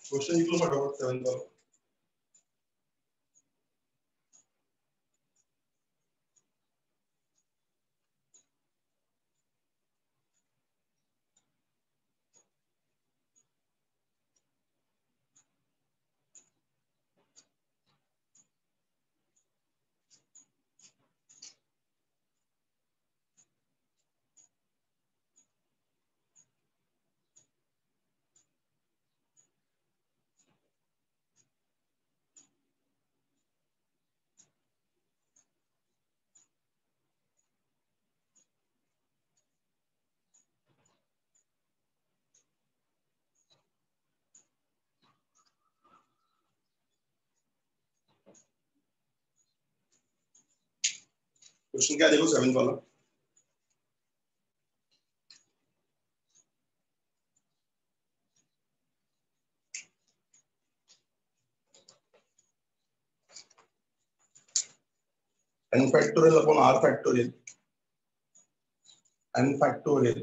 Question निकलो फटाफट 7 वाला। क्वेश्चन क्या देखो 7 वाला। n factorial upon r factorial, n factorial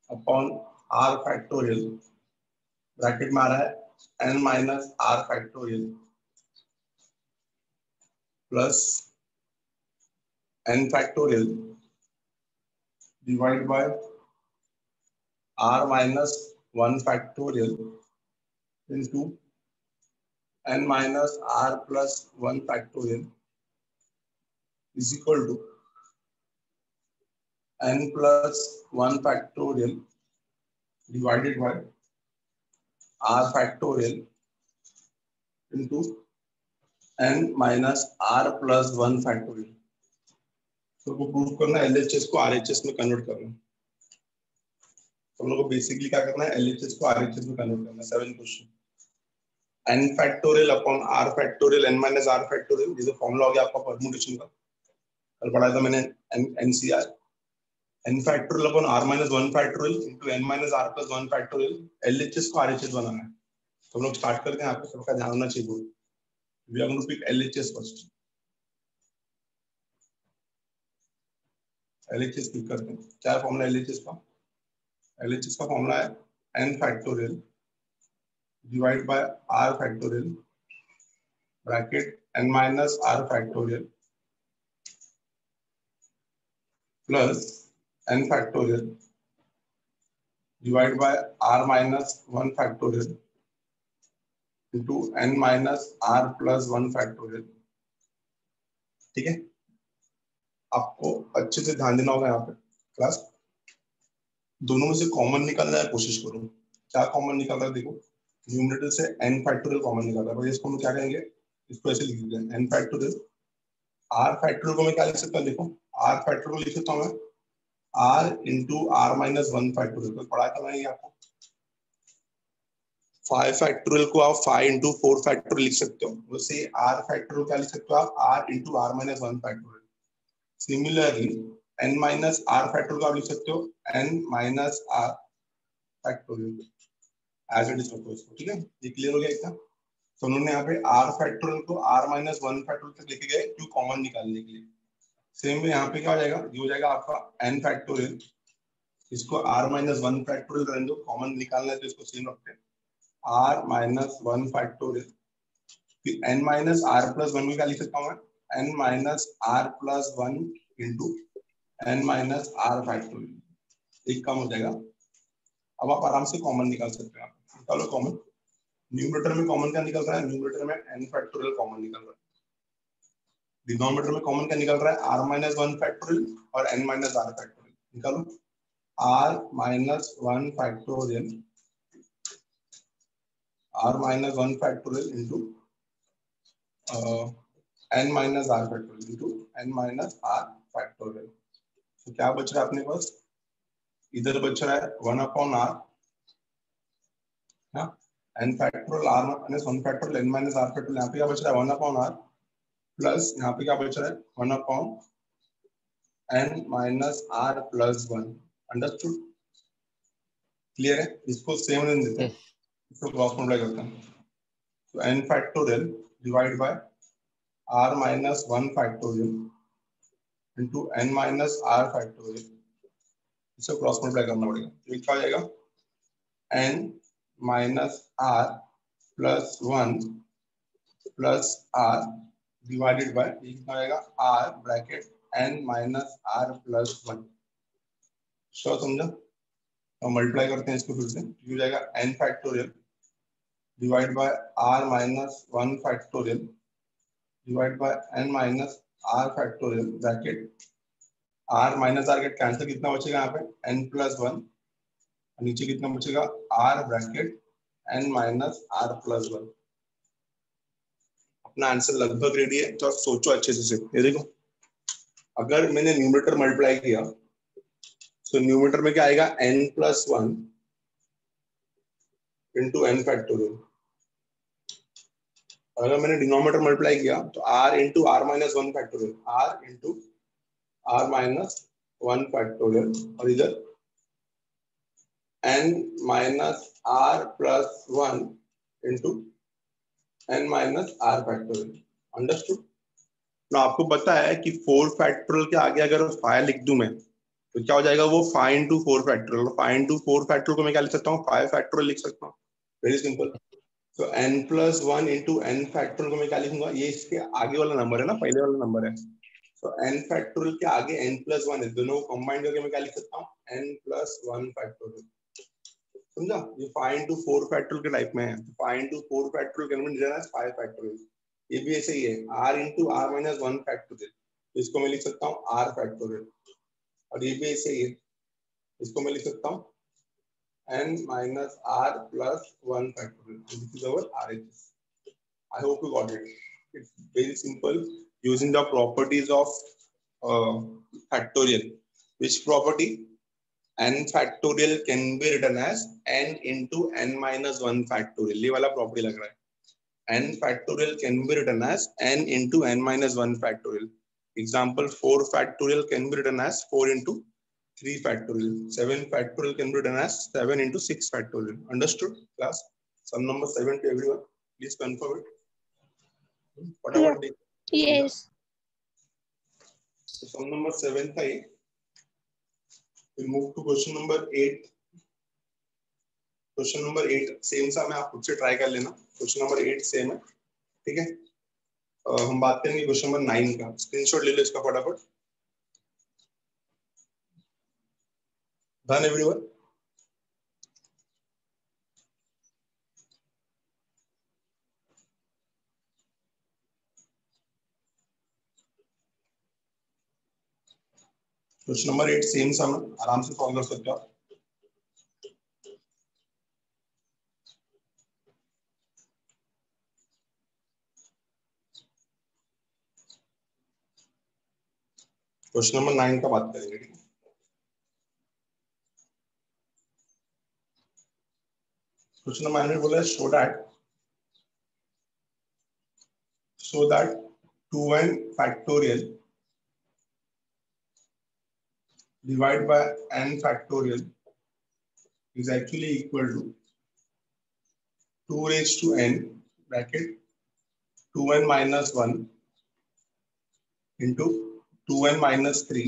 upon r factorial, bracket में आ रहा है n minus r factorial plus n factorial divide by r minus 1 factorial into n minus r plus 1 factorial is equal to n plus 1 factorial divided by r factorial into n minus r plus 1 factorial। तो वो prove करना है LHS को RHS में convert करना। तो हम लोग को बेसिकली क्या करना है, LHS को RHS में कन्वर्ट करना है। 7 question. n factorial upon r factorial n minus r factorial, ये जो फॉर्मूला हो गया आपका परम्यूटेशन का, कल पढ़ाया था मैंने NCR। n factorial upon r minus 1 factorial into n minus r plus 1 factorial, LHS को RHS बनाना है। तो हम लोग स्टार्ट करते हैं, आपको सबका ध्यान होना चाहिए। We are going to pick LHS first। LHS pick करते हैं। क्या फॉर्मूला LHS का? LHS का फॉर्मूला है n factorial divide by r factorial bracket n minus r factorial plus n factorial divide by r minus 1 factorial into n minus r plus 1 factorial। ठीक है, आपको अच्छे से ध्यान देना होगा। यहाँ पे क्लास दोनों में से कॉमन निकालना है, कोशिश करो। क्या कॉमन निकल रहा है देखो, न्यूमरेटर से n फैक्टोरियल कॉमन निकल रहा है। इसको हम क्या कहेंगे, इसको ऐसे लिख देते हैं n फैक्टोरियल। r फैक्टोरियल को मैं क्या लिख सकता हूँ, देखो r फैक्टोरियल को लिख सकता हूँ मैं r into r minus 1 factorial. तो पढ़ा था मैं आपको 5 फैक्टोरियल को आप 5 इंटू 4 फैक्टोरियल लिख सकते हो। वैसे r फैक्टोरियल क्या लिख सकते हो आप r into r minus 1 factorial. Similarly n minus r factorial को आप लिख सकते हो n minus r factorial as it is रखो इसको। ठीक है, ये क्लियर हो गया इतना। तो उन्होंने यहाँ पे r फैक्टोरियल को r माइनस 1 फैक्टोरियल तक लेके गए क्यों, कॉमन निकालने के लिए। सेम में यहाँ पे क्या हो जाएगा, ये हो जाएगा आपका n फैक्टोरियल, इसको r माइनस 1 फैक्टोरियल रहने दो, कॉमन निकालना है तो इसको सेम रखते हैं r माइनस 1 फैक्टोरियल। फिर n माइनस r प्लस 1 में क्या लिख सकता हूँ मैं, n minus r plus 1 into n minus r factorial. एक कम हो जाएगा। अब आप आराम से कॉमन निकाल सकते हैं। आप निकालो कॉमन। न्यूमरेटर में कॉमन क्या निकल रहा है, न्यूमरेटर में n फैक्टोरियल कॉमन निकल रहा है। डिनोमिनेटर में कॉमन क्या निकल रहा है, r माइनस 1 फैक्टोरियल और n माइनस r फैक्टोरियल। निकालो r minus 1 factorial, r minus 1 factorial into n minus r factorial into n minus r factorial. तो क्या बच रहा है अपने पास, इधर बच रहा है 1 अपॉन r ना, n factorial r minus 1 factorial n minus r factorial. यहाँ पे क्या बच रहा है 1 अपॉन r प्लस यहाँ पे क्या बच रहा है 1 upon n minus r plus 1। Understood, clear है। इसको सेम रहने देते हैं, इसको क्रॉस मल्टीप्लाई करते हैं। तो n factorial divide by r minus 1 factorial into n minus r factorial, इसको क्रॉस मल्टीप्लाई करना पड़ेगा। तो क्या हो जाएगा n minus r plus 1 plus r divided by कितना आएगा r bracket n minus r plus 1। Sure समझा? तो मल्टीप्लाई करते हैं इसको फिर से, हो जाएगा n factorial divide by r minus 1 factorial divide by n minus r factorial bracket r minus r get cancel, कितना बचेगा यहाँ पे एन प्लस 1, नीचे कितना बचेगा r bracket n minus r plus 1। अपना आंसर लगभग रेडी है, तो सोचो अच्छे से। ये देखो, अगर मैंने न्यूमरेटर मल्टीप्लाई किया तो न्यूमरेटर में क्या आएगा n plus 1 into n factorial. अगर मैंने डिनोमिनेटर मल्टीप्लाई किया तो r into r minus 1 factorial, r into r minus 1 factorial, और इधर n minus r plus 1 into n minus r factorial. Understood? तो आपको पता है कि 4 फैक्टोरियल के आगे अगर 5 लिख दूं मैं तो क्या हो जाएगा वो 5 इंटू 4 फैक्टोरियल। 5 इंटू 4 फैक्टोरियल को मैं क्या लिख सकता हूँ 5 फैक्टोरियल लिख सकता हूँ। Very simple. तो n plus 1 into n factorial को मैं क्या लिखूंगा, ये इसके आगे वाला नंबर है ना, पहले वाला नंबर है। तो n फैक्टोरियल के आगे n प्लस 1 है, दोनों को कंबाइन करके मैं क्या लिख सकता हूँ n प्लस 1 फैक्टोरियल। समझा? ये 5 इंटू 4 फैक्टोरियल के टाइप में है। 5 into 4 factorial can be written as 5 factorial. ये भी ऐसे ही है, r into r minus 1 factorial, इसको मैं लिख सकता हूँ r फैक्टोरियल। और ये भी ऐसे ही है, इसको मैं लिख सकता हूँ n minus r plus 1 factorial. This is our RHS. I hope you got it. It's very simple using the properties of factorial. Which property? N factorial can be written as n into n minus 1 factorial. ये वाला property लग रहा है। N factorial can be written as n into n minus 1 factorial. Example 4 factorial can be written as 4 into 3 factorial. 7 factorial can be written as 7 into 6 factorial. Understood, class? Sum number 7 to everyone. Please confirm it. Whatever they. Yes. So sum number 7 था ये. We'll move to question number 8. Question number 8 same सा मैं आप खुद से try कर लेना. Question number 8 same है, ठीक है? हम बात करेंगे क्वेश्चन नंबर 9 का. स्क्रीनशॉट ले लो इसका फटाफट. Done everyone? Question number 8 same sum आराम से सॉल्व कर सकते हो आप. क्वेश्चन नंबर 9 का बात करेंगे, ठीक है? क्वेश्चन नंबर 9 में बोला है so that 2n factorial divided by n factorial is actually equal to 2 raised to n bracket 2n minus 1 into 2n minus 3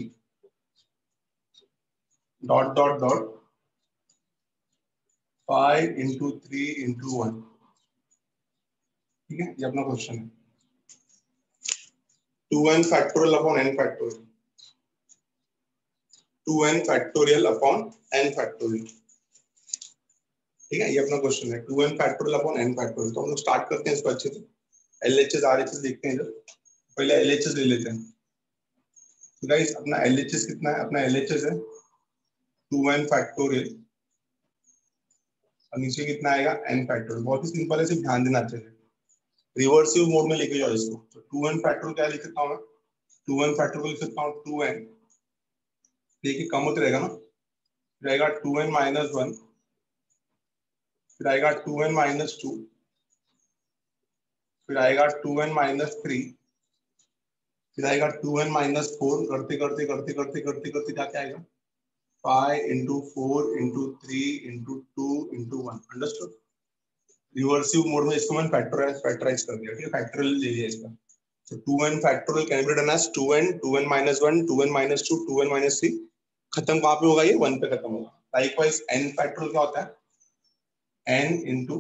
dot dot dot 5 into 3 into 1. ठीक है, ये अपना क्वेश्चन है. 2n factorial upon n factorial. 2n factorial upon n factorial. ठीक है, ये अपना question है. 2n factorial upon n factorial. तो हम लोग स्टार्ट करते हैं इसको अच्छे से. LHS RHS देखते हैं. इधर पहले LHS ले लेते हैं. तो गाइस अपना LHS कितना है? अपना LHS है 2n factorial और नीचे कितना आएगा n factorial. बहुत ही सिंपल है, सिर्फ ध्यान देना अच्छे से. रिवर्सिव मोड में लेके जाओ इसको. तो 2n factorial क्या लिख सकता हूँ मैं? 2n factorial को लिख सकता हूँ 2n, देखिए कम होते रहेगा ना, फिर आएगा 2n minus 1, फिर आएगा 2n minus 2, फिर आएगा 2n minus 3, फिर आएगा 2n minus 4. करते करते करते करते करते करते क्या आएगा 5 into 4 into 3 into 2 into 1. Understood? रिवर्सिव mode में इसको मैंने फैक्टराइज कर दिया, ठीक है? फैक्टोरियल ले लिया इसका. So 2n factorial can be written as 2n, 2n minus 1, 2n minus 2, 2n minus 3. खत्म कहाँ पे होगा? ये 1 पे खत्म होगा. Likewise n factorial क्या होता है? n into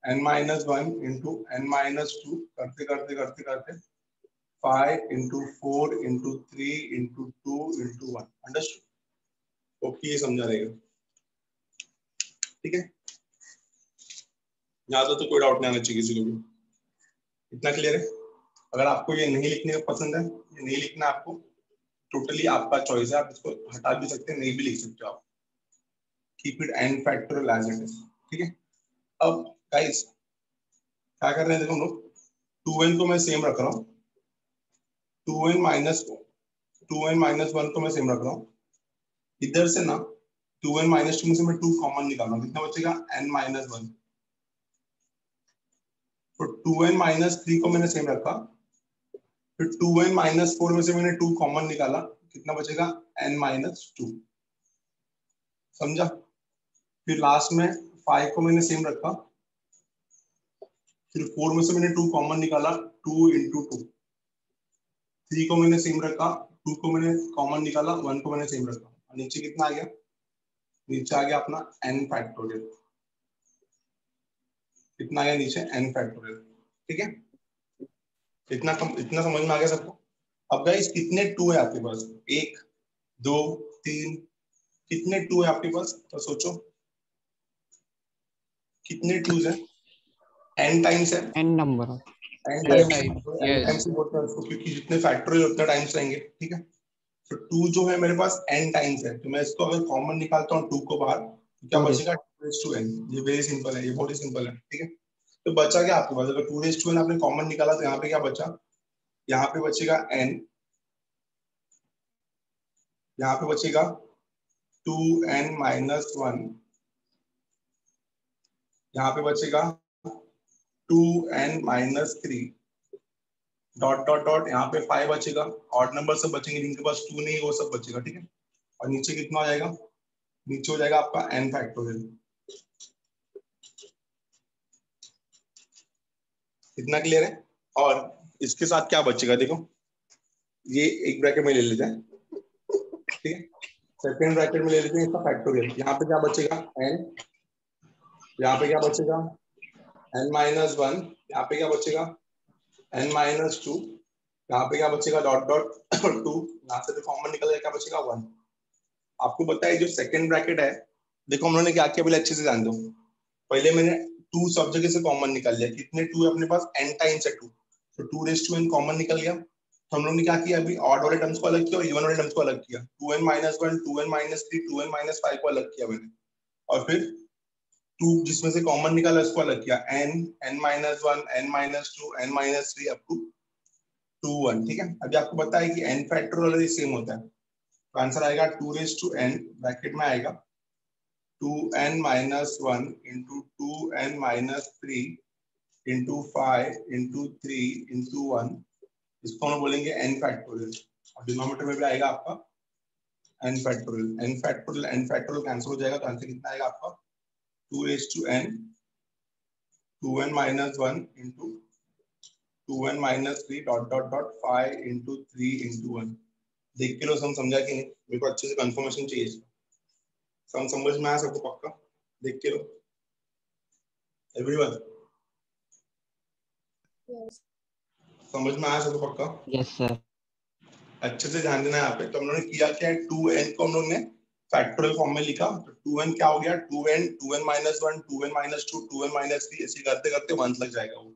n minus 1 into n minus 2 करते करते करते करते 5 into 4 into 3 into 2 into 1। Understood? Okay, ये समझा रहेगा, ठीक है? यहाँ तो कोई डाउट नहीं आना चाहिए किसी को भी। इतना क्लियर है? अगर आपको ये नहीं लिखने का पसंद है, ये नहीं लिखना आपको, टोटली आपका चॉइस है, आप इसको हटा भी सकते हैं, नहीं भी लिख सकते हो आप। Keep it n factorial as it is, ठीक है? अब गाइस क्या कर रहे हैं, देखो हम लोग 2n को मैं सेम रख रहा हूँ, 2n माइनस 1 को मैं सेम रख रहा हूँ। इधर से ना 2n माइनस 2 में से मैं 2 कॉमन निकालना, कितना बचेगा? n minus 1। तो 2n माइनस 3 को मैंने सेम रखा, फिर 2n माइनस 4 में से मैंने 2 कॉमन निकाला, कितना बचेगा? n minus 2। समझा? फिर लास्ट में 5 को मैंने सेम रखा, फिर 4 में से मैंने 2 कॉमन निकाला, 2 इंटू 2। 3 को मैंने सेम रखा, 2 को मैंने कॉमन निकाला, 1 को मैंने सेम रखा, और नीचे कितना आ गया? नीचे आ गया अपना n फैक्टोरियल। कितना आ गया नीचे? n फैक्टोरियल, ठीक है? इतना समझ में आ गया सबको? अब गाइस कितने 2 है आपके पास? 1 2 3, कितने 2 है आपके पास? तो सोचो कितने 2 है? n टाइम्स है, n number. n n times, type. n yes. Times ही बोलते हैं उसको, क्योंकि जितने फैक्टोरियल उतने टाइम्स रहेंगे, ठीक है? तो 2 जो है मेरे पास n टाइम्स है, तो मैं इसको अगर कॉमन निकालता हूँ 2 को बाहर, तो क्या बचेगा? 2n। ये वेरी सिंपल है, ये बहुत ही सिंपल है, ठीक है? तो बचा क्या आपके पास? अगर 2n आपने कॉमन निकाला तो यहाँ पे क्या बचा? यहाँ पे बचेगा n, यहाँ पे बचेगा 2n माइनस 1, यहाँ पे बचेगा 2n minus 3, dot dot dot, यहाँ पे 5 बचेगा, ऑड नंबर सब बचेंगे, जिनके पास 2 नहीं है वो सब बचेगा, ठीक है? और नीचे कितना हो जाएगा? नीचे हो जाएगा आपका n फैक्टोरियल। इतना क्लियर है? और इसके साथ क्या बचेगा देखो, ये एक ब्रैकेट में ले लेते हैं, ठीक है? सेकेंड ब्रैकेट में ले लेते हैं इसका फैक्टोरियल। यहाँ पे क्या बचेगा? n, यहाँ पे क्या बचेगा? n माइनस 1, यहाँ पे क्या बचेगा? n माइनस 2, यहाँ पे क्या बचेगा? डॉट डॉट 2, यहाँ से तो कॉमन निकल जाएगा, क्या बचेगा? 1। आपको पता है जो सेकंड ब्रैकेट है, देखो हम लोगों ने क्या किया पहले अच्छे से जान दो। पहले मैंने 2 सब जगह से कॉमन निकाल लिया, कितने 2 है अपने पास? n टाइम्स है 2, तो 2n कॉमन निकल गया। तो हम लोग ने क्या किया, अभी ऑड वाले टर्म्स को अलग किया और इवन वाले टर्म्स को अलग किया। 2n minus 1, 2n minus 3, 2n minus 5 को अलग किया मैंने, और फिर 2 जिसमें से कॉमन निकाला उसको अलग किया, n, n minus 1, n minus 2, n minus 3 up to 2 1, ठीक है? अभी आपको पता है कि n फैक्टोरियल सेम होता है, तो आंसर आएगा 2n, ब्रैकेट में आएगा 2n minus 1 into 2n minus 3 into 5 into 3 into 1, इसको हम बोलेंगे n फैक्टोरियल, और डिनोमिनेटर में भी आएगा आपका n factorial. n factorial cancel हो जाएगा, तो आंसर कितना आएगा आपका? 2n 2n minus 1 into 2n minus 3 dot dot dot 5 into 3 into 1। देख के लो सम समझा कि नहीं? मेरे को अच्छे से कंफर्मेशन चाहिए, सम समझ में आया सबको पक्का? देख के लो एवरीवन, समझ में आया सबको पक्का? Yes sir. अच्छे से ध्यान देना यहाँ पे। तो हम लोगों ने किया क्या है, 2n को हम लोग ने फैक्टोरियल फॉर्म में लिखा, तो 2n क्या हो गया? 2n, 2n minus 1, 2n minus 2, 2n minus 3, ऐसे करते करते 1 लग जाएगा वो।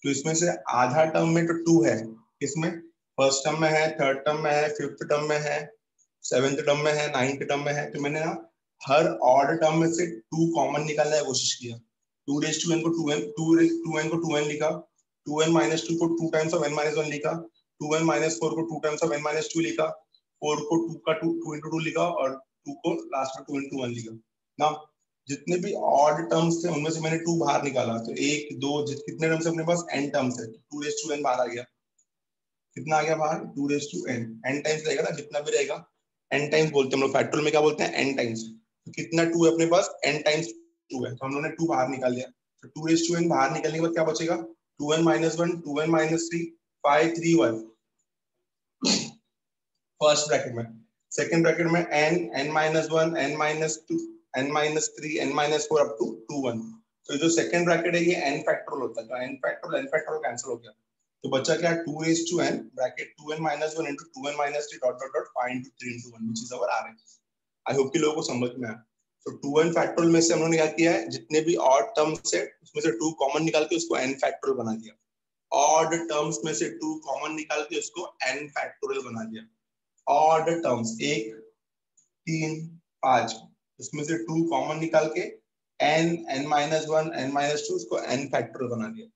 तो इसमें से आधा टर्म में तो 2 है, इसमें फर्स्ट टर्म में है, थर्ड टर्म में है, फिफ्थ टर्म में है, सेवेंथ टर्म में है, नाइन्थ टर्म में है। तो मैंने ना हर ऑड टर्म में से 2 कॉमन निकालने की कोशिश किया। 2n को 2n को 2n लिखा, 2n माइनस 2 को 2 टाइम्स ऑफ n माइनस 1 लिखा, 2n माइनस 4 को 2 टाइम्स ऑफ n माइनस 2 लिखा, 4 को 2 का 2 into 2 लिखा, और 2 को लास्ट में 2 into 1 लिखा ना। जितने भी ऑड टर्म्स थे उनमें से मैंने 2 बाहर निकाला, तो 1 2 कितने टर्म्स अपने पास? n टर्म्स है, 2n बाहर आ गया। कितना आ गया बाहर? 2n, n टाइम्स रहेगा ना, जितना भी रहेगा n टाइम्स बोलते हैं हम लोग, फैक्टोरियल में क्या बोलते हैं? n times. तो कितना 2 है अपने पास? n टाइम्स 2 है, तो हम लोगों ने 2 बाहर निकाल लिया। तो 2n बाहर निकलने के बाद क्या बचेगा? 2n minus 1, 2n minus 3, 5 3 1, first bracket में। सेकंड ब्रैकेट में n, n minus 1, n minus 2, n-3 n-4 up to 2 1। तो जो सेकंड ब्रैकेट है ये n फैक्टोरियल होता है, तो n फैक्टोरियल कैंसिल हो गया, तो बचा क्या 2 raised to n bracket 2n - 1 into 2n - 3 dot dot dot 5 into 3 into 1 which is our rh। I hope कि लोगों को समझ में आया। तो 2n फैक्टोरियल में से हम लोगों ने क्या किया है, जितने भी ऑड टर्म्स है उसमें से 2 कॉमन निकाल के उसको n फैक्टोरियल बना दिया, ऑड टर्म्स में से 2 कॉमन निकाल के उसको n फैक्टोरियल बना दिया। ऑड टर्म्स 1 3 5 उसमें से 2 कॉमन निकाल के n n-1 n-2 उसको n फैक्टोरियल बना दिया।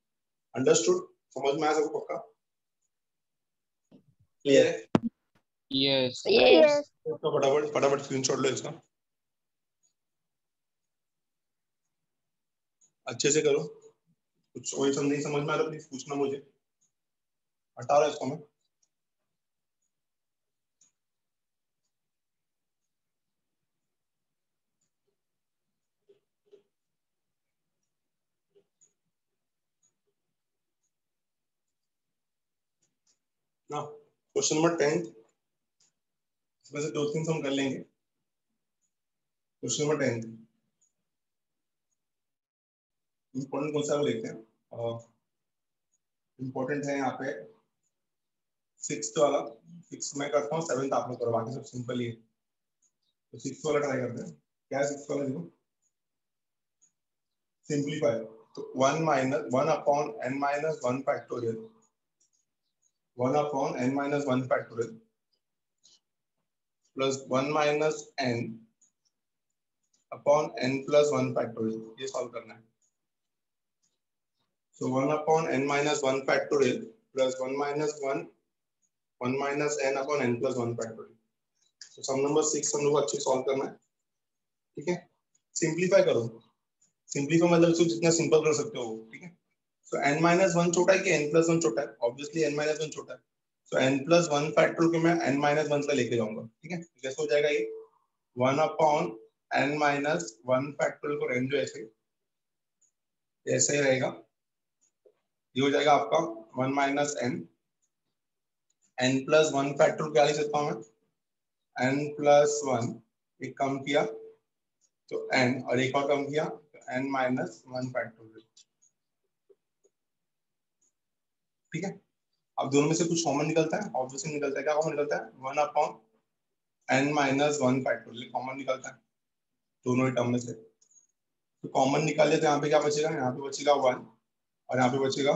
अंडरस्टूड? समझ में आया सबको पक्का? क्लियर है? Yes yes. तो फटाफट फटाफट स्क्रीनशॉट लो इसका, अच्छे से करो। कुछ कोई सब नहीं समझ में आ रहा प्लीज पूछना मुझे, हटा रहा इसको मैं। ना क्वेश्चन नंबर 10 इसमें से 2-3 हम कर लेंगे। क्वेश्चन नंबर 10 इंपॉर्टेंट कौन सा वो देखते हैं, इंपॉर्टेंट है यहाँ पे 6th वाला। 6 मैं करता हूँ, 7th आप लोग करो, बाकी सब सिंपल ही है। तो 6 वाला ट्राई करते हैं। क्या है 6 वाला? देखो सिंपलीफाई, तो 1 upon n-1 factorial, 1 upon n-1 factorial plus 1 - n upon n+1 factorial, ये सॉल्व करना है। So 1 upon n-1 factorial plus 1 - n upon n+1 factorial। तो सम नंबर 6 हम लोग को अच्छे सॉल्व करना है, ठीक है। सिंपलीफाई करो, सिंपलीफाई मतलब इसको जितना सिंपल कर सकते हो, ठीक है। सो n-1 छोटा है कि n+1 छोटा है? ऑब्वियसली n-1 छोटा है, सो n+1 फैक्टोरियल को मैं n-1 पे लेके जाऊंगा, ठीक है। कैसे हो जाएगा ये? 1 upon n-1 फैक्टोरियल को रहने दो ऐसे, ऐसे ही रहेगा। ये हो जाएगा आपका 1 - n, n+1 फैक्टोरियल क्या लिख सकता हूँ मैं? n+1, एक कम किया तो n और एक और कम किया तो n-1 फैक्टोरियल, ठीक है। अब दोनों में से कुछ कॉमन निकलता है, ऑब्वियसली निकलता है। क्या कॉमन निकलता है? 1 अपॉन n-1 फैक्टोरियल कॉमन निकलता है दोनों ही टर्म में से। तो कॉमन निकालिए तो यहाँ पे क्या बचेगा? यहाँ पे बचेगा 1 और यहाँ पे बचेगा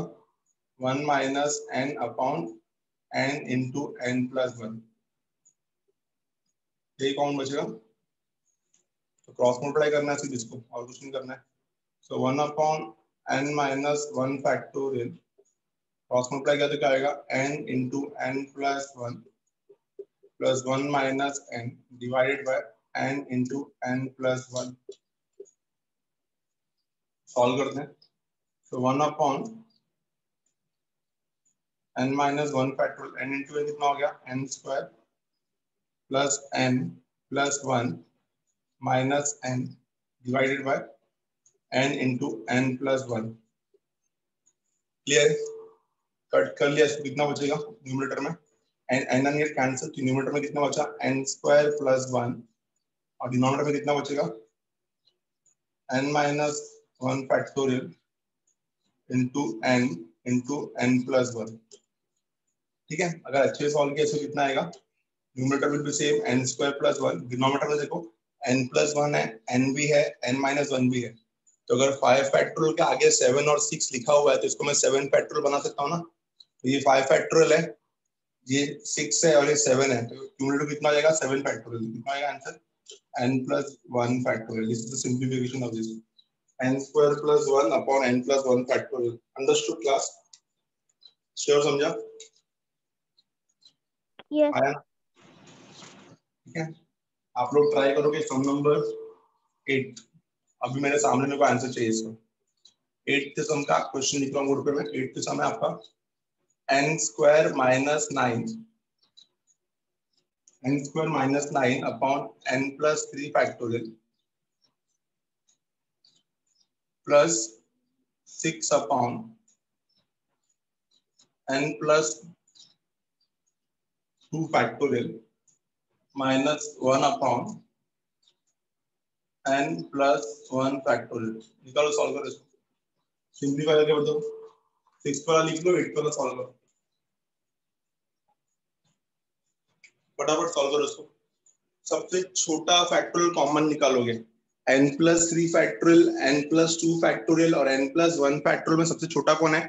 1 - n upon n into n+1, यही कॉमन बचेगा। तो क्रॉस मल्टीप्लाई करना है सिर्फ इसको, और कुछ नहीं करना है। सो 1 upon n-1 factorial cross multiply किया तो क्या आएगा? n into n+1 plus 1 - n divided by n into n+1। Solve करते हैं। तो 1 upon n-1 factorial, n into n कितना हो गया? n² plus n plus 1 minus n divided by n into n+1। Clear? Cut कर लिया, इसको कितना बचेगा न्यूमरेटर में? n n कैंसिल, तो न्यूमरेटर में कितना बचा? n² प्लस 1 और डिनोमिनेटर में कितना बचेगा? n-1 factorial into n into n+1, ठीक है। अगर अच्छे से सॉल्व किया तो कितना आएगा? Numerator will B same n² plus 1, denominator में देखो n+1 है, n भी है, n-1 भी है। तो अगर 5 फैक्टोरियल के आगे 7 और 6 लिखा हुआ है तो इसको मैं 7 फैक्टोरियल बना सकता हूँ ना। तो ये 5 फैक्टोरियल है, ये 6 है और ये 7 है, तो क्यूमुलेटिव कितना आ जाएगा? 7 फैक्टोरियल। कितना आएगा answer? n+1 factorial. This is the simplification of this, n² plus 1 upon n+1 factorial. Understood class? Sure? समझा? यस। आया? ठीक है। आप लोग ट्राई करोगे सम नंबर 8। अभी मेरे सामने मेरे को आंसर चाहिए इसका। 8th सम का क्वेश्चन लिख रहा हूँ बोर्ड पे मैं। 8th सम है आपका n² minus 9, n² minus 9 upon n+3 factorial plus 6 upon n+2 factorial minus 1 upon n plus 1 factorial. निकालो, सॉल्व करो इसको, सिंप्लीफाई करके बताओ। 6 वाला लिख लो, 8 वाला सॉल्व करो, फटाफट सॉल्व करो इसको। सबसे छोटा फैक्टोरियल कॉमन निकालोगे, n plus 3 factorial, n plus 2 factorial और n प्लस 1 फैक्टोरियल में सबसे छोटा कौन है?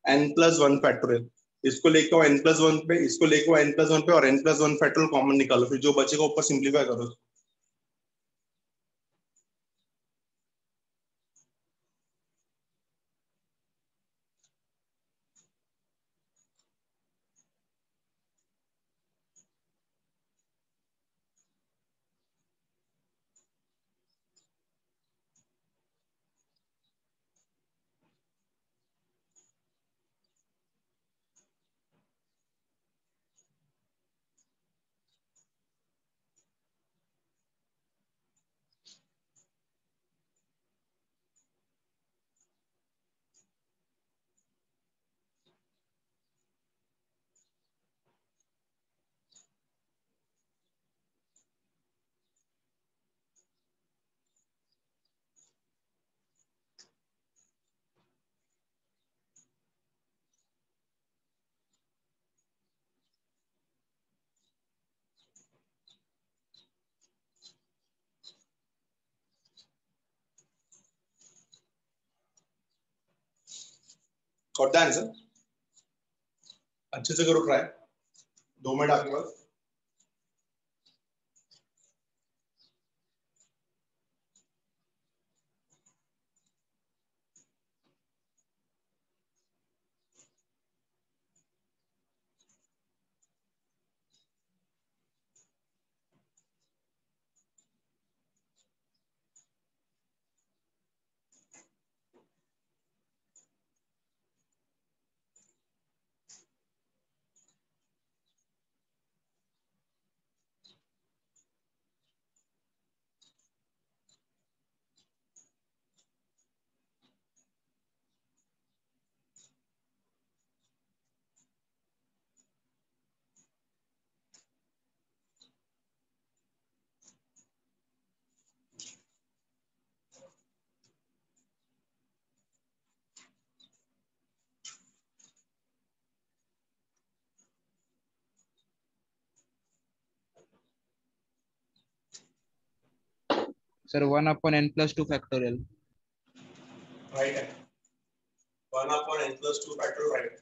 n plus 1 factorial. इसको लेके आओ n प्लस 1 पे, इसको लेके आओ n प्लस 1 पे और n प्लस 1 फैक्टोरियल कॉमन निकालो, फिर जो बचेगा ऊपर सिंप्लीफाई करो। Got the answer? अच्छे से करो ट्राई, 2 मिनट आपके पास। Sir 1/n+2 factorial. राइट है, 1/n+2 फैक्टोरियल राइट है।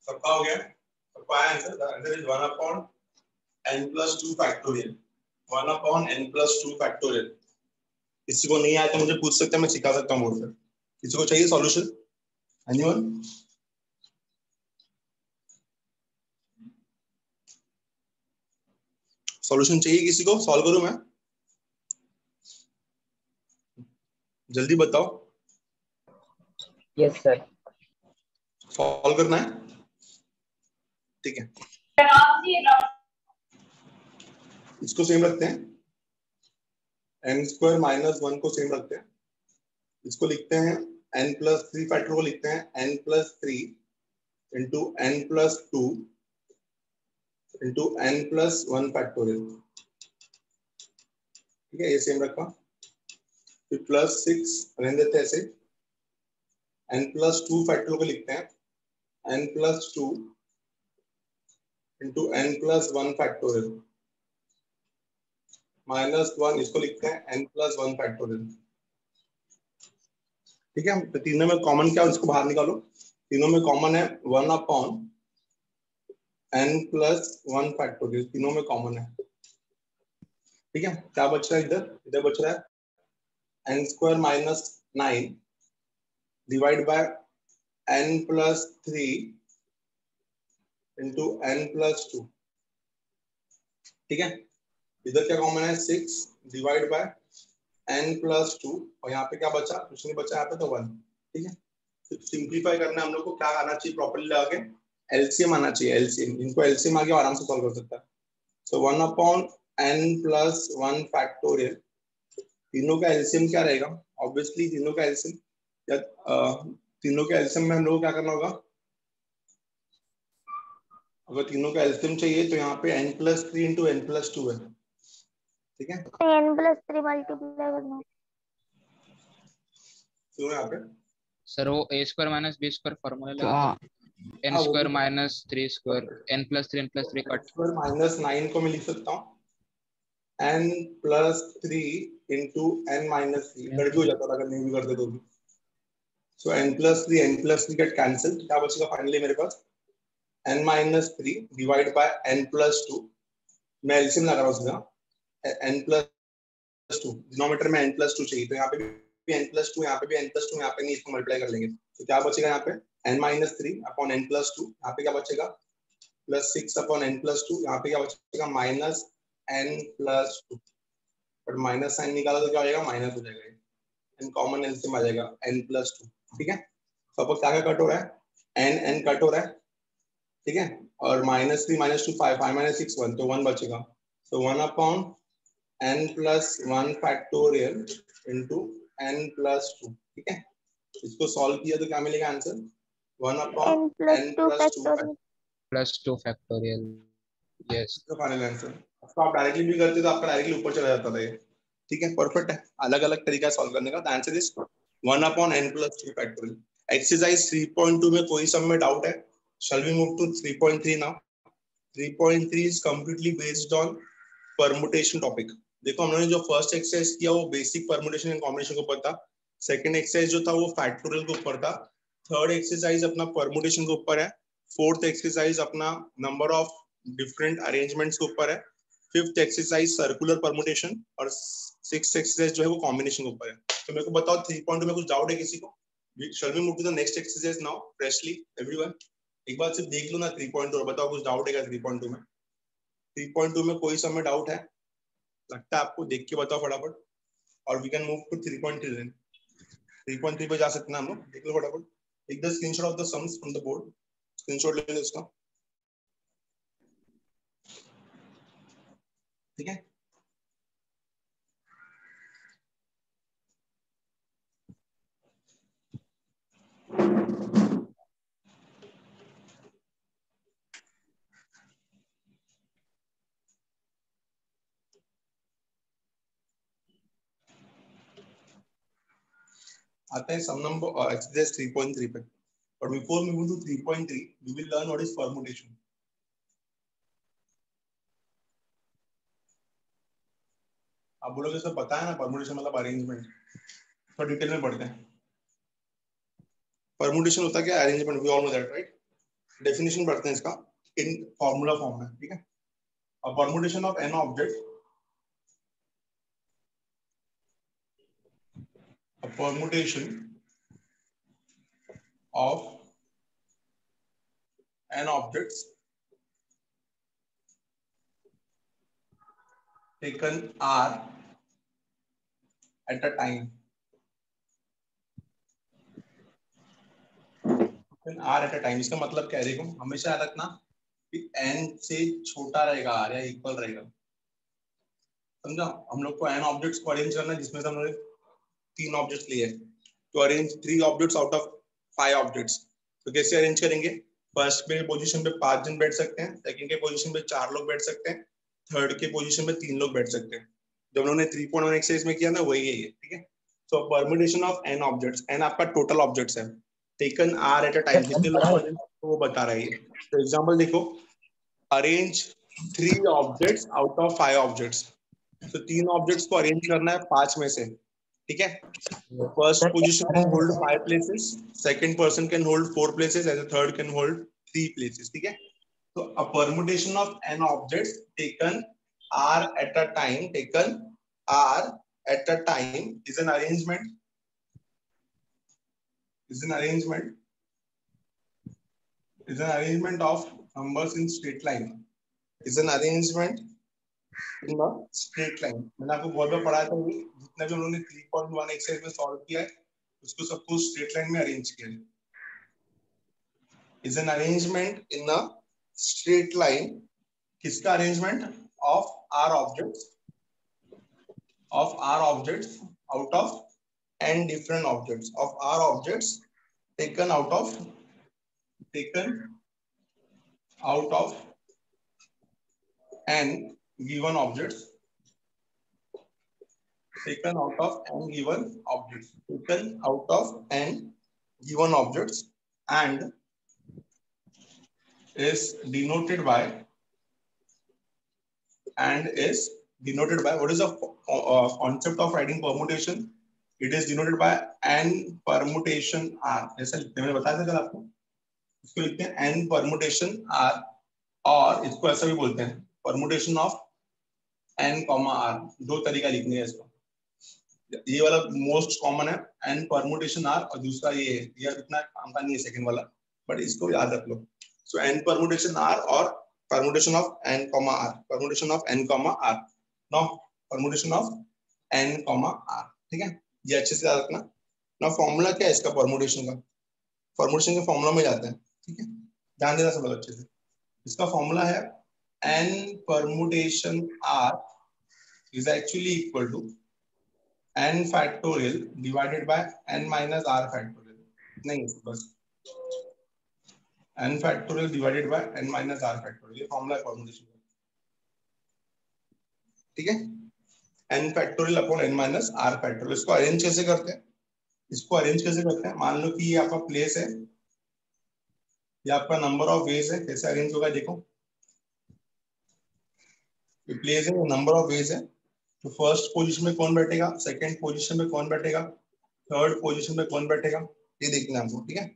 सबका हो गया? सबका आया answer? The answer is 1/n+2 factorial, 1/n+2 factorial. किसी को नहीं आया तो मुझे पूछ सकते हैं, मैं सिखा सकता हूँ बोर्ड पर। किसी को चाहिए सॉल्यूशन? एनीवन? सॉल्यूशन चाहिए किसी को? सॉल्व करूं मैं? जल्दी बताओ। Yes sir. सॉल्व करना है, ठीक है। इसको सेम रखते हैं, n² - 1 को सेम रखते हैं। इसको लिखते हैं n+3 फैक्टर को लिखते हैं n+3 into n+2 into n+1 factorial, ठीक है, ये सेम रखा। फिर +6 रहने देते हैं ऐसे। n+2 फैक्टोरियल को लिखते हैं n+2 इंटू n+1 फैक्टोरियल -1, इसको लिखते हैं n+1 फैक्टोरियल। ठीक है, तो तीनों में कॉमन क्या है उसको बाहर निकालो। तीनों में कॉमन है 1/n+1 फैक्टोरियल, तीनों में कॉमन है। ठीक है, क्या बच रहा है इधर बच रहा है n² - 9 divide by n+3 into n+2। ठीक है, इधर क्या कॉमन है 6 डिवाइड बाय n+2, और यहाँ पे क्या बचा, कुछ नहीं बचा यहाँ पे, तो 1। ठीक है, तो सिंप्लीफाई करना है हम लोग को, क्या आना चाहिए प्रॉपर्ली लगा के, एलसीएम आना चाहिए। एलसीएम, इनको एलसीएम आ गया आराम से सॉल्व कर सकता है। सो 1/n+1 फैक्टोरियल, तीनों का एलसीएम क्या रहेगा, ऑब्वियसली तीनों का एलसीएम या तीनों के एलसीएम में हम लोग को क्या करना होगा, अगर तीनों का एलसीएम चाहिए तो यहाँ पे n+3 इंटू n+2 है। ठीक है, n+3 मल्टीप्लाई करना क्यों यहाँ पे सर वो a² - b² फॉर्मूला लगा n² - 3² n+3 n+3 कट। -9 को मैं लिख सकता हूँ n+3 इंटू n-3, गड़बड़ी हो जाता था अगर नहीं भी करते तो भी। सो n+3 गेट कैंसिल, क्या बचेगा फाइनली मेरे पास n-3 डिवाइड बाय n+2। मैं एलसीएम लगा रहा हूँ सीधा, n+2 डिनोमिनेटर में n+2 चाहिए, तो यहाँ पे भी n+2, यहाँ पे भी n+2, यहाँ पे नहीं, इसको मल्टीप्लाई कर लेंगे तो क्या बचेगा यहाँ पे n-3 अपॉन n+2, यहाँ पे क्या बचेगा +6 अपॉन n+2, यहाँ पे क्या बचेगा -n+2, बट माइनस साइन निकाला तो क्या हो जाएगा, माइनस हो जाएगा, एन कॉमन एलसीएम आ जाएगा n+2। ठीक है, तो अब क्या कट हो रहा है, n कट हो रहा है। ठीक है, और -3 -2 5 5 - 6 1, तो 1 बचेगा। तो 1/n+1 फैक्टोरियल इंटू n+2। ठीक है, इसको सॉल्व किया तो क्या मिलेगा आंसर, 1/n+2 फैक्टोरियल। यस, तो फाइनल आंसर। तो आप डायरेक्टली भी करते तो आपका डायरेक्टली ऊपर चला जाता था ये। ठीक है, परफेक्ट है, अलग अलग तरीका सॉल्व करने का। The answer is 1/n+2 factorial. Exercise 3.2 में कोई सम में डाउट है, shall we move to 3.3 now? 3.3 is completely based on permutation topic। देखो हम लोगों ने जो फर्स्ट एक्सरसाइज किया वो बेसिक परमुटेशन एंड कॉम्बिनेशन के ऊपर था, सेकंड एक्सरसाइज जो था वो फैक्टोरियल के ऊपर था, थर्ड एक्सरसाइज अपना परमुटेशन के ऊपर है, फोर्थ एक्सरसाइज अपना नंबर ऑफ डिफरेंट अरेंजमेंट्स के ऊपर है, फिफ्थ एक्सरसाइज सर्कुलर परमुटेशन, और सिक्स्थ एक्सरसाइज जो है वो कॉम्बिनेशन के ऊपर है। तो मेरे को बताओ 3.2 में कुछ डाउट है किसी को? Shall we move to the next exercise now freshly everyone? एक बार सिर्फ देख लो ना 3.2 और बताओ कुछ डाउट है क्या 3.2 में? 3.2 में कोई समय डाउट है लगता है आपको? देख के बताओ फटाफट, और we can move to 3.3 then. 3.3 पे जा सकते हैं हम लोग, देख लो फटाफट, take the screenshot of the sums from the board, screenshot ले लो इसका। ठीक है, आते हैं सम नंबर एक्सरसाइज 3.3 पे। But before moving to 3.3, we will learn what is permutation. आप बोलोगे सर पता है ना परमुटेशन मतलब अरेंजमेंट, तो डिटेल में पढ़ते हैं। परमुटेशन होता है क्या, arrangement, we all know that right. Definition पढ़ते हैं इसका इन फॉर्मूला फॉर्म में। ठीक है, a permutation of n object, a permutation of n objects taken R at a time, R at a time, इसका मतलब क्या है, देखो हमेशा याद रखना कि n से छोटा रहेगा R या इक्वल रहेगा, समझा। हम लोग को n ऑब्जेक्ट्स को अरेंज करना है जिसमें से हमने 3 ऑब्जेक्ट्स लिए हैं, तो arrange 3 objects out of 5 objects. तो कैसे अरेंज करेंगे, फर्स्ट के पोजीशन पे 5 जन बैठ सकते हैं, सेकंड के पोजीशन पे 4 लोग बैठ सकते हैं, थर्ड के पोजीशन पे 3 लोग बैठ सकते हैं। जो उन्होंने 3.1 एक्सरसाइज में किया ना वही है ये। ठीक है, so permutation of n objects, n आपका टोटल ऑब्जेक्ट्स है, taken R at a time, कितने लोग को वो बता रहा है। तो एग्जांपल देखो, arrange 3 objects out of 5 objects. तो 3 ऑब्जेक्ट्स को अरेंज करना है 5 में से, ठीक है। First position can hold 5 places, second person can hold 4 places and the third can hold 3 places, ठीक है। तो a permutation of n objects taken r at a time is an arrangement of numbers in straight line, is an arrangement in a straight line। मैंने आपको बहुत बार पढ़ाया था, जितने भी उन्होंने 3.1 एक्सरसाइज में सॉल्व किया है उसको सबको स्ट्रेट लाइन में अरेंज किया है। is an arrangement in a straight line, किसका arrangement? of r objects out of n different objects, of r objects taken out of n given objects, and is denoted by what is the concept of writing permutation? It is denoted by n permutation r। जैसे मैंने बताया था कल आपको, इसको लिखते हैं n permutation r, और इसको ऐसा भी बोलते हैं permutation of n, r। दो तरीका लिखने हैं इसको, ये वाला मोस्ट कॉमन है n permutation r, और दूसरा ये है, ये इतना काम का नहीं है सेकंड वाला, बट इसको याद रख लो। सो n permutation r और permutation of n, r, permutation of n, r, no permutation of n, r, ठीक है। ये अच्छे से याद रखना। ना फॉर्मूला क्या है इसका परमुटेशन का? परमुटेशन के फॉर्मूला में जाते हैं, ठीक है, ध्यान देना सब लोग अच्छे से। इसका फॉर्मूला है n permutation r is actually equal to n factorial divided by n minus r factorial। नहीं बस n factorial divided by n minus r factorial, ये फॉर्मूला है परमुटेशन का, ठीक है। n factorial upon n minus r factorial। इसको arrange कैसे करते हैं? मान लो कि ये आपका प्लेस है, ये आपका नंबर ऑफ वेज है, कैसे अरेंज होगा देखो। ये प्लेस है, नंबर ऑफ वेज है, तो फर्स्ट पोजीशन में कौन बैठेगा, सेकंड पोजीशन में कौन बैठेगा, थर्ड पोजीशन में कौन बैठेगा, ये देखना है हमको, ठीक है,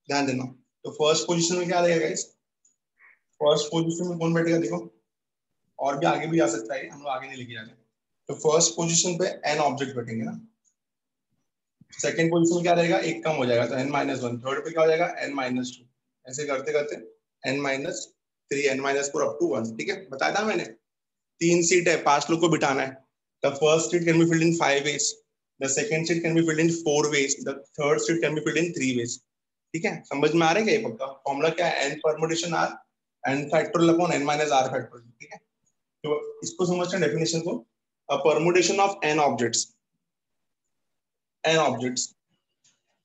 ध्यान देना। तो फर्स्ट पोजीशन में क्या रहेगा गाइस? फर्स्ट पोजीशन में कौन बैठेगा देखो, और भी आगे भी आ सकता है, हम लोग आगे नहीं लेके जाते। तो फर्स्ट पोजीशन पे n ऑब्जेक्ट बैठेंगे ना। सेकंड पोजीशन में क्या रहेगा, एक कम हो जाएगा तो n minus 1, थर्ड पे क्या हो जाएगा n minus 2, ऐसे करते करते n minus 3, n minus 4 up to 1, ठीक है। बताया था मैंने 3 सीट है, 5 लोग को बिठाना है। The first seat can be filled in 5 ways, the second seat can be filled in 4 ways, the third seat can be filled in 3 ways, ठीक है। समझ में आ रहा है क्या ये पक्का? फॉर्मूला क्या है? n permutation r, n factorial upon n minus r factorial, ठीक है। तो इसको समझते हैं डेफिनेशन को। A permutation of n objects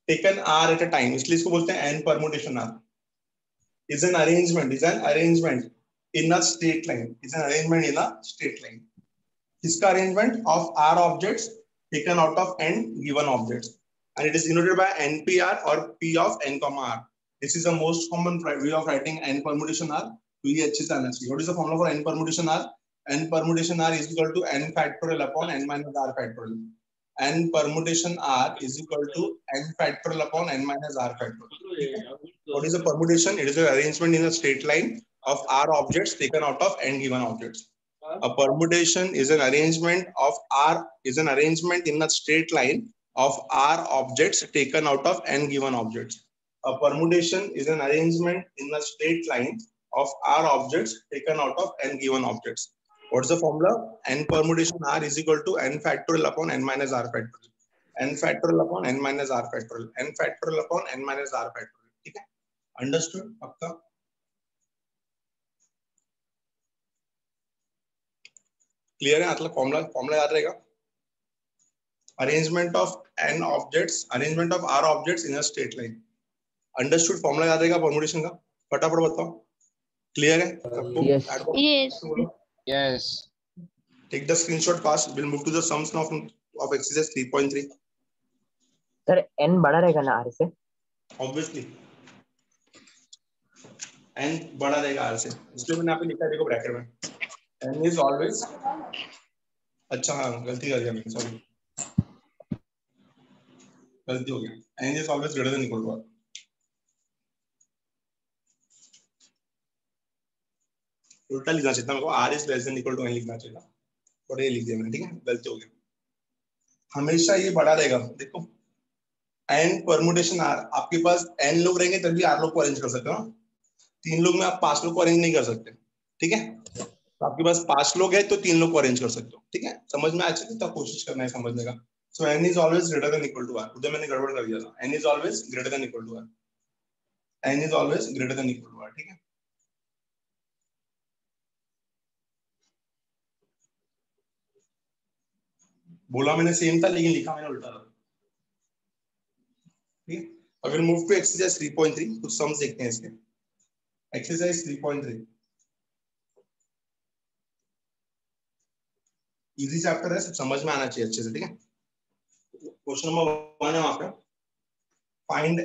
taken r at a time, इसलिए इसको बोलते हैं n permutation r, is an arrangement in a straight line, किसका arrangement? of r objects taken out of n given objects, and it is denoted by npr or p of n, r। This is the most common way of writing n permutation r, तो ये अच्छे से आना चाहिए। What is the formula for n permutation r? n permutation r is equal to n factorial upon n minus r factorial। n permutation r is equal to n factorial upon n minus r factorial। What is the permutation? It is an arrangement in a straight line of r objects taken out of n given objects। A permutation is an arrangement in a straight line of r objects taken out of n given objects। A permutation is an arrangement in a straight line of r objects taken out of n given objects। What's the formula? n permutation r is equal to n factorial upon n minus r factorial, n factorial upon n minus r factorial, n factorial upon n minus r factorial, ठीक है। Understood? पक्का clear है? मतलब formula याद रहेगा। Arrangement of r objects in a straight line। Understood? Formula याद रहेगा permutation का? फटाफट बताओ, क्लियर है सबको? Yes. Take the screenshot fast. We'll move to the sums now of exercise 3.3। Sir n बड़ा रहेगा ना r से? Obviously n बड़ा रहेगा r से, इसलिए मैंने यहाँ पे लिखा है देखो ब्रैकेट में n इज ऑलवेज, अच्छा हाँ गलती कर दिया मैंने, सॉरी गलती हो गया, n is always greater than equal to r, उल्टा लिखना चाहिए था मेरे को, r is less than equal to n लिखना चाहिए था, और ये लिख दिया मैंने, ठीक है गलती हो गया। हमेशा ये बड़ा रहेगा, देखो n परमुटेशन r, आपके पास n लोग रहेंगे तभी r लोग को अरेंज कर सकते हो ना, 3 लोग में आप 5 लोग को अरेंज नहीं कर सकते, ठीक है, तो आपके पास 5 लोग है तो 3 लोग को अरेंज कर सकते हो, ठीक है, समझ में आ चुकी, तो कोशिश करना है समझने का। So n is always greater than equal to r, उधर मैंने गड़बड़ कर दिया था, n is always greater than equal to r, n is always greater than equal to r, ठीक है। बोला मैंने सेम था लेकिन लिखा मैंने उल्टा था, ठीक है। अगर मूव टू एक्सरसाइज 3.3, कुछ सम्स देखते हैं इसके। एक्सरसाइज 3.3 इजी चैप्टर है, सब समझ में आना चाहिए अच्छे से, ठीक है। क्वेश्चन नंबर 1 है वहां पे, find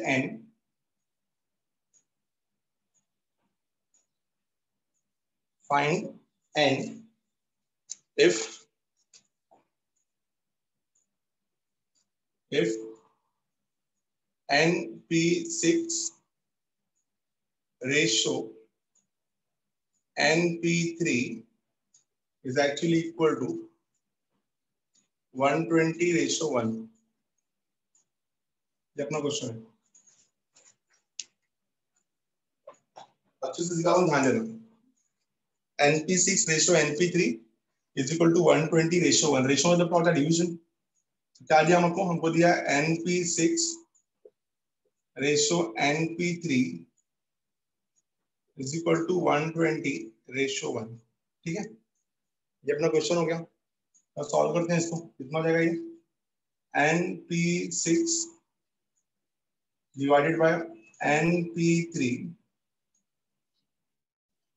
n if np6 ratio np3 is actually equal to 120:1। ये अपना क्वेश्चन है, अच्छे से दिखाओ, ध्यान देना। np6 ratio np3 is equal to 120:1। Ratio मतलब क्या होता है, डिवीजन। क्या दिया हमको दिया np6 ratio np3 is equal to 120:1, ठीक है। ये अपना क्वेश्चन हो गया, तो सॉल्व करते हैं इसको। कितना हो जाएगा ये, np6 divided by np3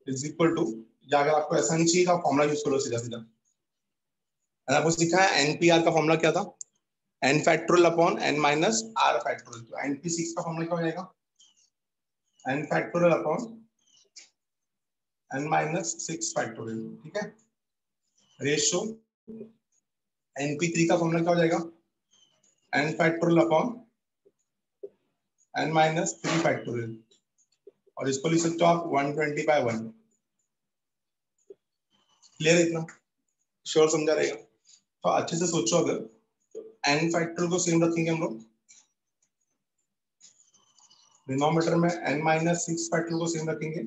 is equal to, या अगर आपको ऐसा नहीं चाहिए तो आप फॉर्मूला यूज करो सीधा सीधा। आपको सीखा है npr का फॉर्मूला क्या था, n factorial upon n minus r factorial. तो np6 का फॉर्मूला क्या हो जाएगा, n factorial upon n minus 6 factorial, ठीक है। रेशियो np3 का फॉर्मूला क्या हो जाएगा, n factorial upon n minus 3 factorial, और इसको लिख सकते हो आप 120/1। क्लियर है इतना, श्योर समझा रहेगा। तो अच्छे से सोचो, अगर n फैक्टोरियल को सेम रखेंगे हम लोग, डिनोमिनेटर में n माइनस 6 फैक्टोरियल को सेम रखेंगे।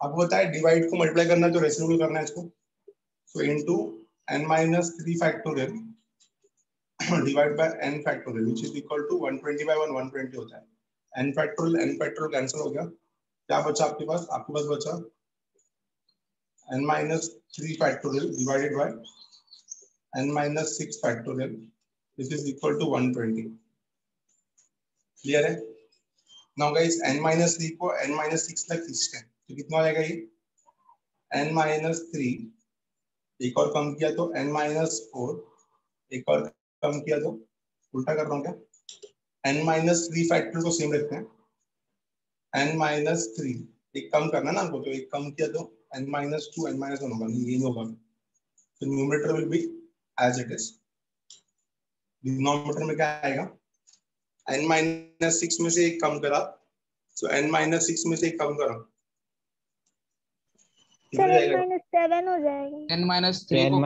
आपको बताया डिवाइड को मल्टीप्लाई करना है तो रेसिप्रोकल करना है इसको, so into n minus 3 factorial divide by n factorial which is equal to 120/1, 120 होता है। n फैक्टोरियल कैंसिल हो गया, क्या बचा आपके पास, बचा n minus 3 factorial divided by n minus 6 factorial which is equal to 120। Clear है। नाउ गाइस n माइनस 3 को n माइनस 6 तक खींचते हैं तो कितना हो जाएगा ये, n माइनस 3, एक और कम किया तो n माइनस 4, एक और कम किया तो, उल्टा कर रहा हूँ क्या, n माइनस 3 फैक्टोरियल को सेम रखते हैं, n माइनस 3, एक कम करना ना हमको, तो एक कम किया तो n माइनस 2, n माइनस 1 होगा, ये नहीं होगा, तो numerator will be as it is. Denominator में क्या आएगा, n माइनस 6 में से एक कम करा, तो n माइनस 6 में से एक कम करा, सर n-7 हो जाएगा। n माइनस 3 को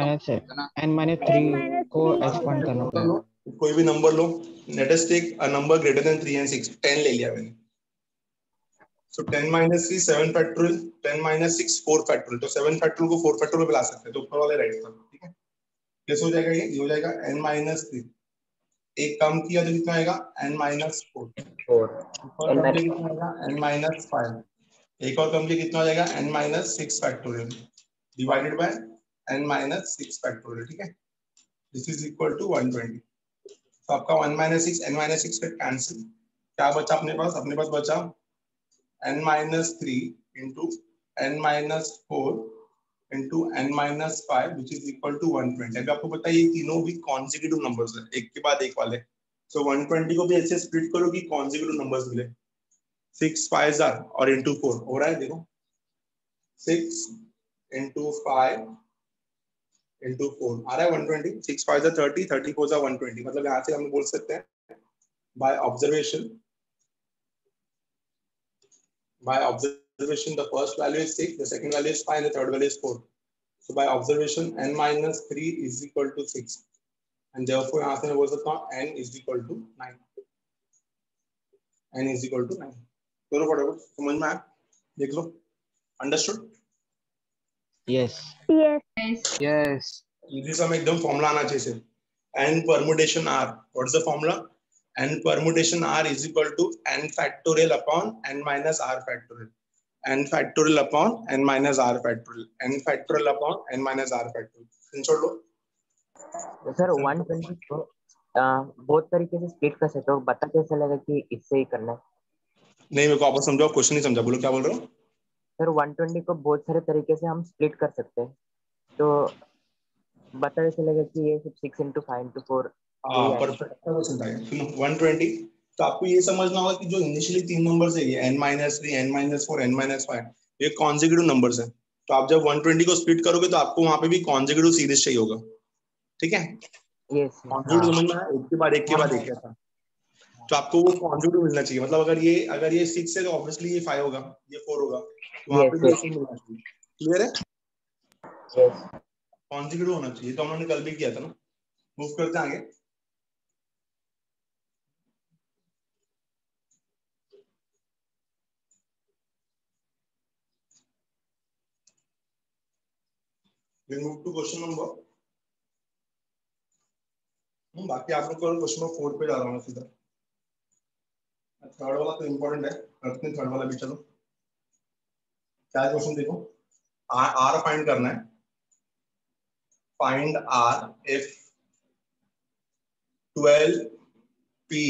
n-3 एक्सपांड करना पड़ेगा। कोई भी नंबर लो, let us take a number greater than 3 and 6, 10 ले लिया मैंने, so 10 minus 3 7 factorial, 10 minus 6 4 factorial, तो 7 फैक्टोरियल को 4 फैक्टोरियल पे ला सकते हैं, तो ऊपर वाले राइट पर, ठीक है। कैसे हो जाएगा ये हो जाएगा n माइनस 3, एक कम किया तो कितना आएगा n माइनस 4, और कम किया कितना आएगा n माइनस 5, एक और कम किया कितना हो जाएगा n minus 6 factorial divided by n minus 6 factorial, ठीक है। This is equal to 120। तो आपका 1 माइनस 6 n माइनस 6 का कैंसिल, क्या बचा अपने पास बचा n minus 3 into n minus 4 into n minus 5 which is equal to 120। अभी आपको पता है ये तीनों भी कॉन्जिक्यूटिव नंबर्स है, एक के बाद एक वाले, सो 120 को भी ऐसे स्प्लिट करो कि कॉन्जिक्यूटिव नंबर्स मिले, 6 5 और इंटू 4 हो रहा है, देखो 6 इंटू 5 इंटू 4 आ रहा है 120, 6 5 30, 30 4 120, मतलब यहाँ से हम बोल सकते हैं by observation the first value is 6, the second value is 5, and the third value is 4. So by observation n minus 3 is equal to 6, and therefore यहाँ से मैं बोल सकता हूँ n is equal to 9. n is equal to 9. करो फटाफट, समझ में आया, देख लो, अंडरस्टूड? Yes Yes. इसी समय एकदम फॉर्मूला आना चाहिए सिर्फ, n permutation r. What is the formula? n permutation r is equal to n factorial upon n minus r factorial. n factorial upon n minus r factorial. n factorial upon n minus r factorial. Screenshot लो। तो sir 120 को बहुत तरीके से split कर सकते हो, बता कैसे लगा कि इससे ही करना है? नहीं, मेरे को आपस समझाओ, क्वेश्चन नहीं समझा, बोलो क्या बोल रहे हो? सर 120 को बहुत सारे तरीके से हम स्प्लिट कर सकते हैं, तो बता कैसे लगा कि ये 6 into 5 into 4? हाँ, परफेक्ट क्वेश्चन था ये। सुनो, 120 तो आपको ये समझना होगा कि जो इनिशियली 3 नंबर्स है, ये n-3, n-4, n-5, ये कॉन्सेक्यूटिव नंबर्स है। तो आप जब 120 को स्प्लिट करोगे तो आपको वहां पे भी कॉन्सेक्यूटिव सीरीज चाहिए होगा, ठीक है? यस। कॉन्सेक्यूटिव समझ में आया, एक के बाद एक के बाद एक था, तो आपको वो कॉन्सेक्यूटिव मिलना चाहिए। मतलब अगर ये 6 है तो ऑब्वियसली ये 5 होगा, ये 4 होगा, तो वहां पे भी ऐसे मिलना चाहिए। क्लियर है? यस। कॉन्सेक्यूटिव होना चाहिए, तो हमने कल भी किया था ना। मूव करते हैं आगे। We move to question number, बाकी आप लोग को क्वेश्चन नंबर 4 पे जा रहा हूँ सीधा। थर्ड वाला तो इम्पोर्टेंट है, करते हैं थर्ड वाला भी। चलो, क्या क्वेश्चन देखो, आर फाइंड करना है। Find r if 12p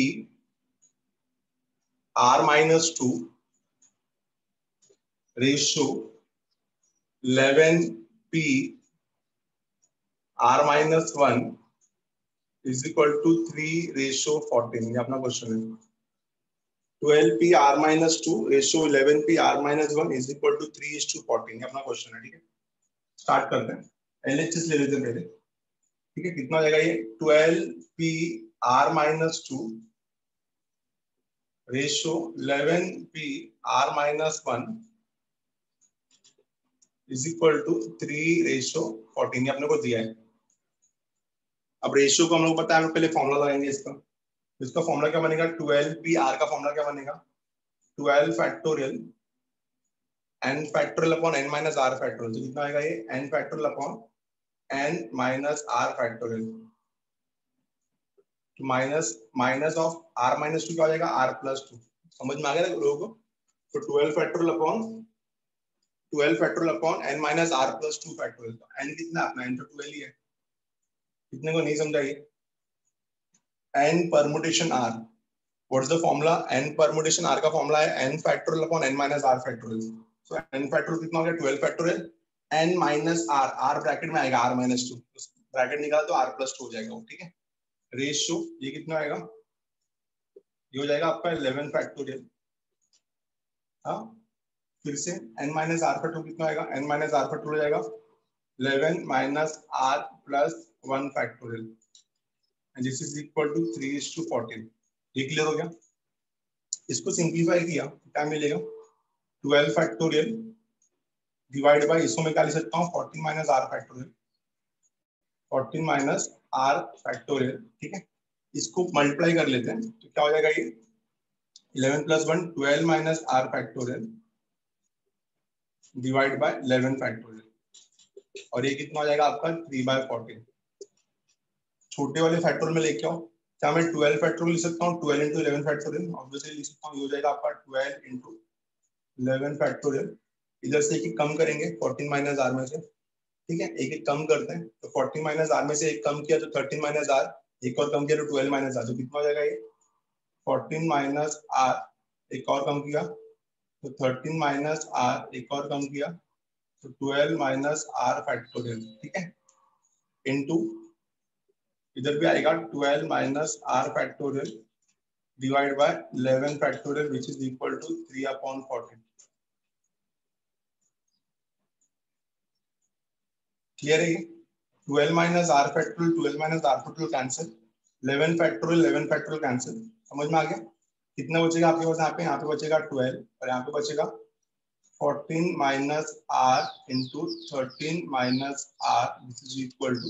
r minus 2 ratio 11p r minus 1 is equal to 3:14। ये अपना क्वेश्चन है। 12p r minus 2 ratio 11p r minus 1 is equal to 3:14। ये अपना क्वेश्चन है, ठीक है? स्टार्ट करते हैं, LHS ले लेते हैं पहले, ठीक है? कितना हो जाएगा ये? 12p r minus 2 ratio 11p r minus 1 is equal to 3:14। ये अपने को दिया है। अब रेशियो को हम लोग पता है, हम लोग पहले फॉर्मूला लगाएंगे इसका फॉर्मूला क्या बनेगा? 12p r का फॉर्मूला क्या बनेगा? 12 factorial n factorial upon n minus r factorial. तो कितना आएगा ये? n factorial upon n minus r factorial, minus of r minus 2 क्या हो जाएगा? r plus 2। समझ में आ गया लोगों को? तो 12 factorial upon n minus r plus 2 factorial. n कितना अपना? n तो 12 ही है। कितने को नहीं समझा ये? n permutation r, what is the formula? n permutation r का फॉर्मूला है n factorial upon n minus r factorial. So n factorial कितना हो गया? 12 factorial n minus r bracket में आएगा r माइनस 2, ब्रैकेट निकाला तो r प्लस 2 हो जाएगा, ठीक है? रेशियो ये कितना आएगा? ये हो जाएगा आपका 11 फैक्टोरियल। हाँ, फिर से n माइनस r फैक्टोरियल कितना आएगा? n माइनस r फैक्टोरियल हो जाएगा 11 minus r plus 1 factorial, and this is equal to 3:14। ये क्लियर हो गया? इसको सिंप्लीफाई किया क्या मिलेगा? 12 फैक्टोरियल डिवाइड बाय, इसको मैं क्या लिख सकता हूँ? 14 minus r factorial, 14 minus r factorial, ठीक है? इसको मल्टीप्लाई कर लेते हैं तो क्या हो जाएगा ये? 11 plus 1 12 minus r factorial divide bye 11 factorial, और ये कितना हो जाएगा आपका? 3/14। छोटे वाले फैक्टोरियल में लेके आओ। क्या मैं 12 फैक्टोरियल लिख सकता हूँ? 12 into 11 फैक्टोरियल ऑब्वियसली लिख सकता हूँ। ये हो जाएगा आपका 12 into 11 फैक्टोरियल। इधर से एक कम करेंगे 14 माइनस r में से, ठीक है? एक कम करते हैं तो 14 माइनस r में से एक कम किया तो 13 माइनस r, एक और कम किया तो 12 माइनस r। तो कितना हो जाएगा ये? 14 माइनस r, एक और कम किया तो 13 माइनस r, एक और कम किया तो 12 माइनस r फैक्टोरियल, ठीक है? इनटू इधर भी आएगा 12 minus r factorial divided by 11 factorial which is equal to 3/14. Clear है? 12 minus r factorial 12 minus r factorial cancel, 11 factorial cancel, समझ में आ गया? कितना बचेगा आपके पास? यहाँ पे बचेगा 12 और यहाँ पे बचेगा 14 minus r into 13 minus r which is equal to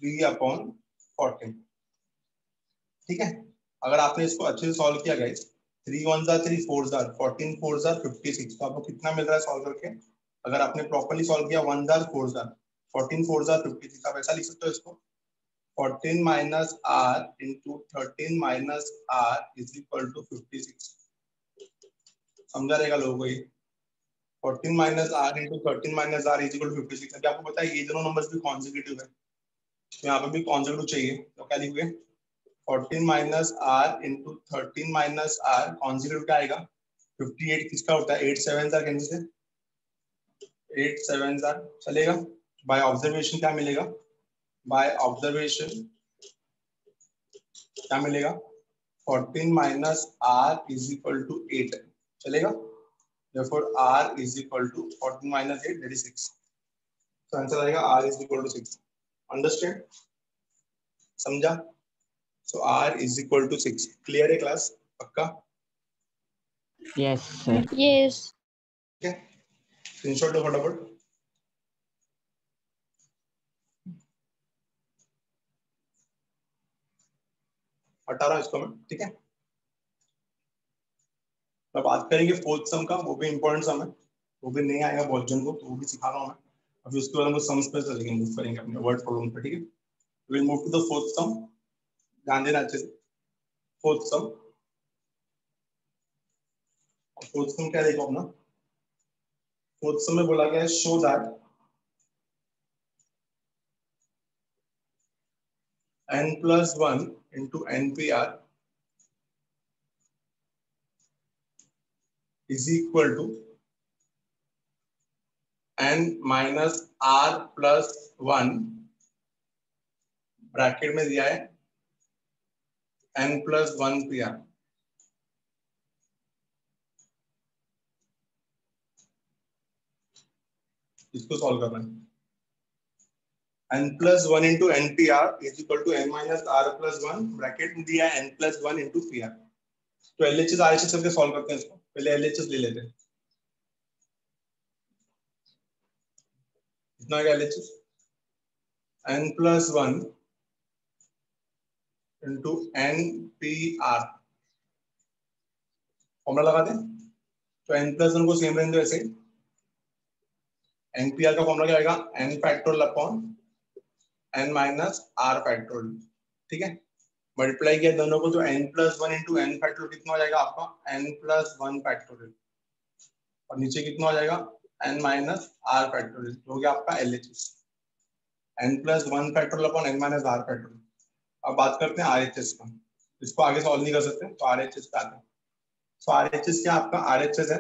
3/14. ठीक है? अगर आपने इसको अच्छे से सॉल्व किया गाइस, 3 1 जा 3 4 जा 14 4 जा 56, तो आपको कितना मिल रहा है सॉल्व करके? अगर आपने प्रॉपर्ली सॉल्व किया 1 जा 4 जा 14 4 जा 56, आप ऐसा लिख सकते हो इसको 14 minus r into 13 minus r is equal to 56. समझा रहेगा लोगों को ये? 14 minus r into 13 minus r is equal to 56. अभी आपको पता है ये दोनों नंबर्स भी कॉन्सेक्यूटिव है, तो यहाँ पे भी कॉन्सेक्यूटिव चाहिए, तो क्या लिखोगे? 14 minus r into 13 minus r consecutive क्या आएगा? 58 किसका होता है? 8 7 जा कैंसिल से 8 7 जा चलेगा। बाय ऑब्जर्वेशन क्या मिलेगा? बाय ऑब्जर्वेशन क्या मिलेगा? 14 minus r is equal to 8 चलेगा। Therefore r is equal to 14 minus 8 that is 6. तो आंसर आएगा r is equal to 6. Understand? समझा? So r is equal to 6. Clear है क्लास? पक्का? Yes sir. Yes. ठीक है, स्क्रीनशॉट लो फटाफट। हटा रहा हूं इसको मैं, ठीक है। अब बात करेंगे फोर्थ सम का, वो भी इंपॉर्टेंट सम है, वो भी नहीं आएगा बहुत जन को, तो वो भी सिखा रहा हूं मैं। अभी उसके बाद हम सम्स पे चलेंगे, मूव करेंगे अपने वर्ड प्रॉब्लम पे, ठीक है। Will move to the fourth sum, ध्यान देना अच्छे से। फोर्थ सम क्या देखो अपना, फोर्थ सम में बोला गया है show that n+1 into npr is equal to n minus r plus 1 bracket में दिया है n+1 pr। इसको सॉल्व करना है। n+1 into npr is equal to n minus r plus 1 bracket में दिया है n+1 into pr। तो LHS RHS करके सॉल्व करते हैं इसको, पहले LHS ले लेते हैं। कितना है LHS? n+1 into npr, formula लगा दें। तो n+1 को सेम रहने दो ऐसे। npr का फॉर्मूला क्या आएगा? n factorial upon n minus r factorial, ठीक है। मल्टीप्लाई किया दोनों को, तो n+1 into n फैक्टोरियल कितना हो जाएगा आपका? n+1 फैक्टोरियल, और नीचे कितना हो जाएगा? n माइनस r फैक्टोरियल, हो गया आपका LHS। n+1 factorial upon n minus r factorial. अब बात करते हैं RHS का, इसको आगे सॉल्व नहीं कर सकते, तो RHS पे आते हैं। तो RHS क्या आपका? RHS है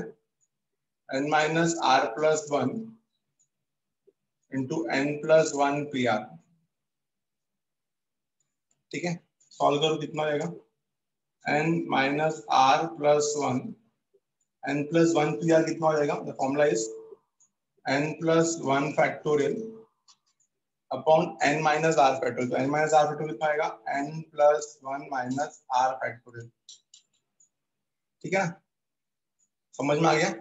n minus r plus 1 into n+1 pr, ठीक है। सॉल्व करो, कितना आएगा? n minus r plus 1 n+1 pr कितना हो जाएगा? The formula is n+1 factorial upon n minus r factorial. तो n माइनस r फैक्टोरियल कितना आएगा? n+1 माइनस r फैक्टोरियल, ठीक है। समझ में आ गया?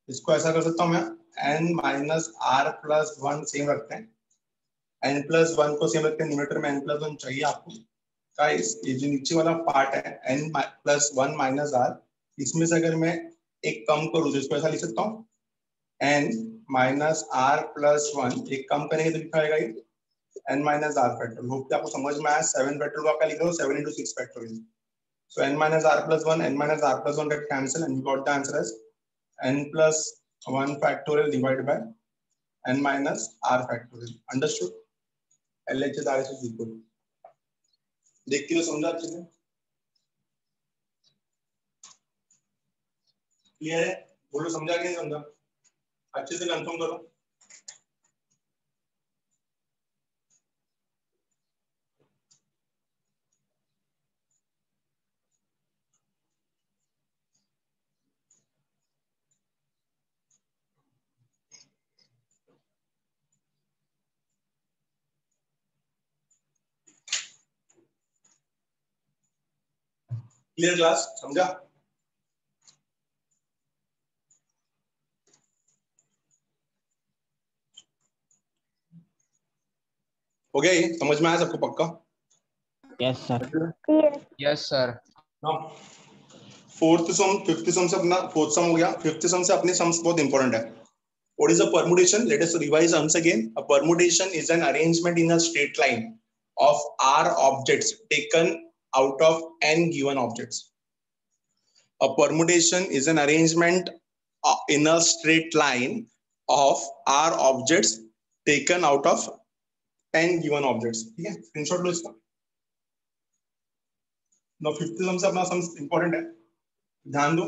इसको ऐसा कर सकता हूँ मैं, n minus r plus 1 same रखते हैं, n+1 को सेम रखते हैं, न्यूमरेटर में n+1 चाहिए आपको। गाइस ये जो नीचे वाला पार्ट है n+1 माइनस r, इसमें से अगर मैं एक कम करूँ तो इसको ऐसा लिख सकता हूँ n माइनस r प्लस 1, एक कम करेंगे तो कितना आएगा? ये n minus r factorial. Hope आपको समझ में आया। 7 फैक्टोरियल आपका लिख दो, 7 into 6 factorial. So n minus r plus 1, n minus r plus 1 get cancel, and we got the answer as n plus 1 factorial divided by n minus r factorial. Understood? LHS RHS is equal. देखते हो, समझा अच्छे से? Clear है? बोलो समझा कि नहीं समझा? अच्छे से कंफर्म करो। क्लियर क्लास, समझा? हो गया ये, समझ में आया सबको पक्का? Yes sir. Yes sir. Fourth सम, फिफ्थ सम से अपना फोर्थ सम हो गया। फिफ्थ सम से अपने सम्स बहुत इंपॉर्टेंट है। What is a permutation? Let us revise once again. A permutation is an arrangement in a straight line of r objects taken out of n given objects. A permutation is an arrangement in a straight line of r objects taken out of n given objects. ठीक है, screenshot लो इसका। Now fifth सम से अपना some important है, ध्यान दो।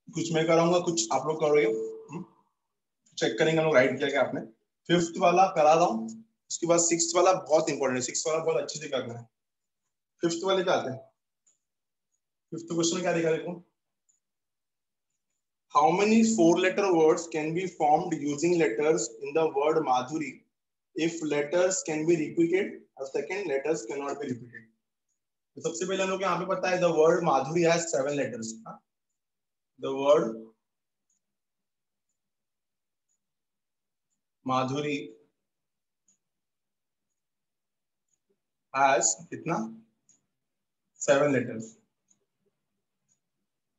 कुछ मैं कराऊंगा, कुछ आप लोग करोगे, चेक करेंगे लोग राइट किया क्या आपने। फिफ्थ वाला करा रहा हूँ, उसके बाद सिक्स्थ वाला बहुत इंपॉर्टेंट है, सिक्स्थ वाला बहुत अच्छे से करना है। फिफ्थ वाले पे आते हैं। फिफ्थ क्वेश्चन क्या देखा देखो, how many 4-letter words can be formed using letters in the word Madhuri if letters can be repeated or second letters cannot be repeated? तो सबसे पहले हम लोग यहाँ पे पता है the word Madhuri has 7 letters. The word Madhuri has कितना 7 letters.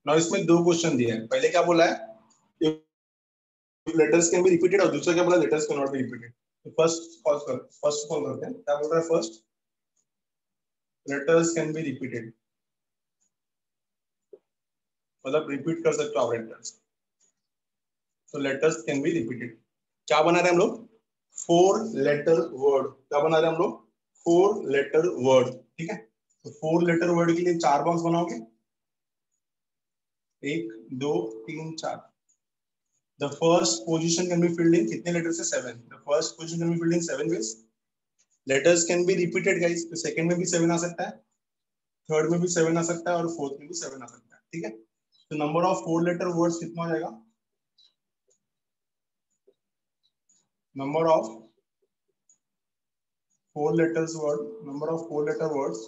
Now इसमें दो क्वेश्चन दिए हैं। पहले क्या बोला है, लेटर्स कैन बी रिपीटेड, और दूसरा क्या बोला, letters can not be repeated. तो फर्स्ट कॉल करते हैं। क्या बोल रहा है first, letters can be repeated, मतलब रिपीट कर सकते हो आप लेटर्स। तो लेटर्स कैन बी रिपीटेड। क्या बना रहे हैं हम लोग, 4-letter वर्ड। क्या बना रहे हैं हम लोग, 4-letter वर्ड। ठीक है, तो 4-letter वर्ड के लिए 4 बॉक्स बनाओगे, 1 2 3 4। The first position can be filled in कितने लेटर से, 7। The first position can be filled in 7 ways. Letters can be repeated guys, तो सेकंड में भी 7 आ सकता है, थर्ड में भी 7 आ सकता है, और फोर्थ में भी 7 आ सकता है। ठीक है, तो नंबर ऑफ 4-letter वर्ड्स कितना हो जाएगा, number of 4-letter word, number of 4-letter words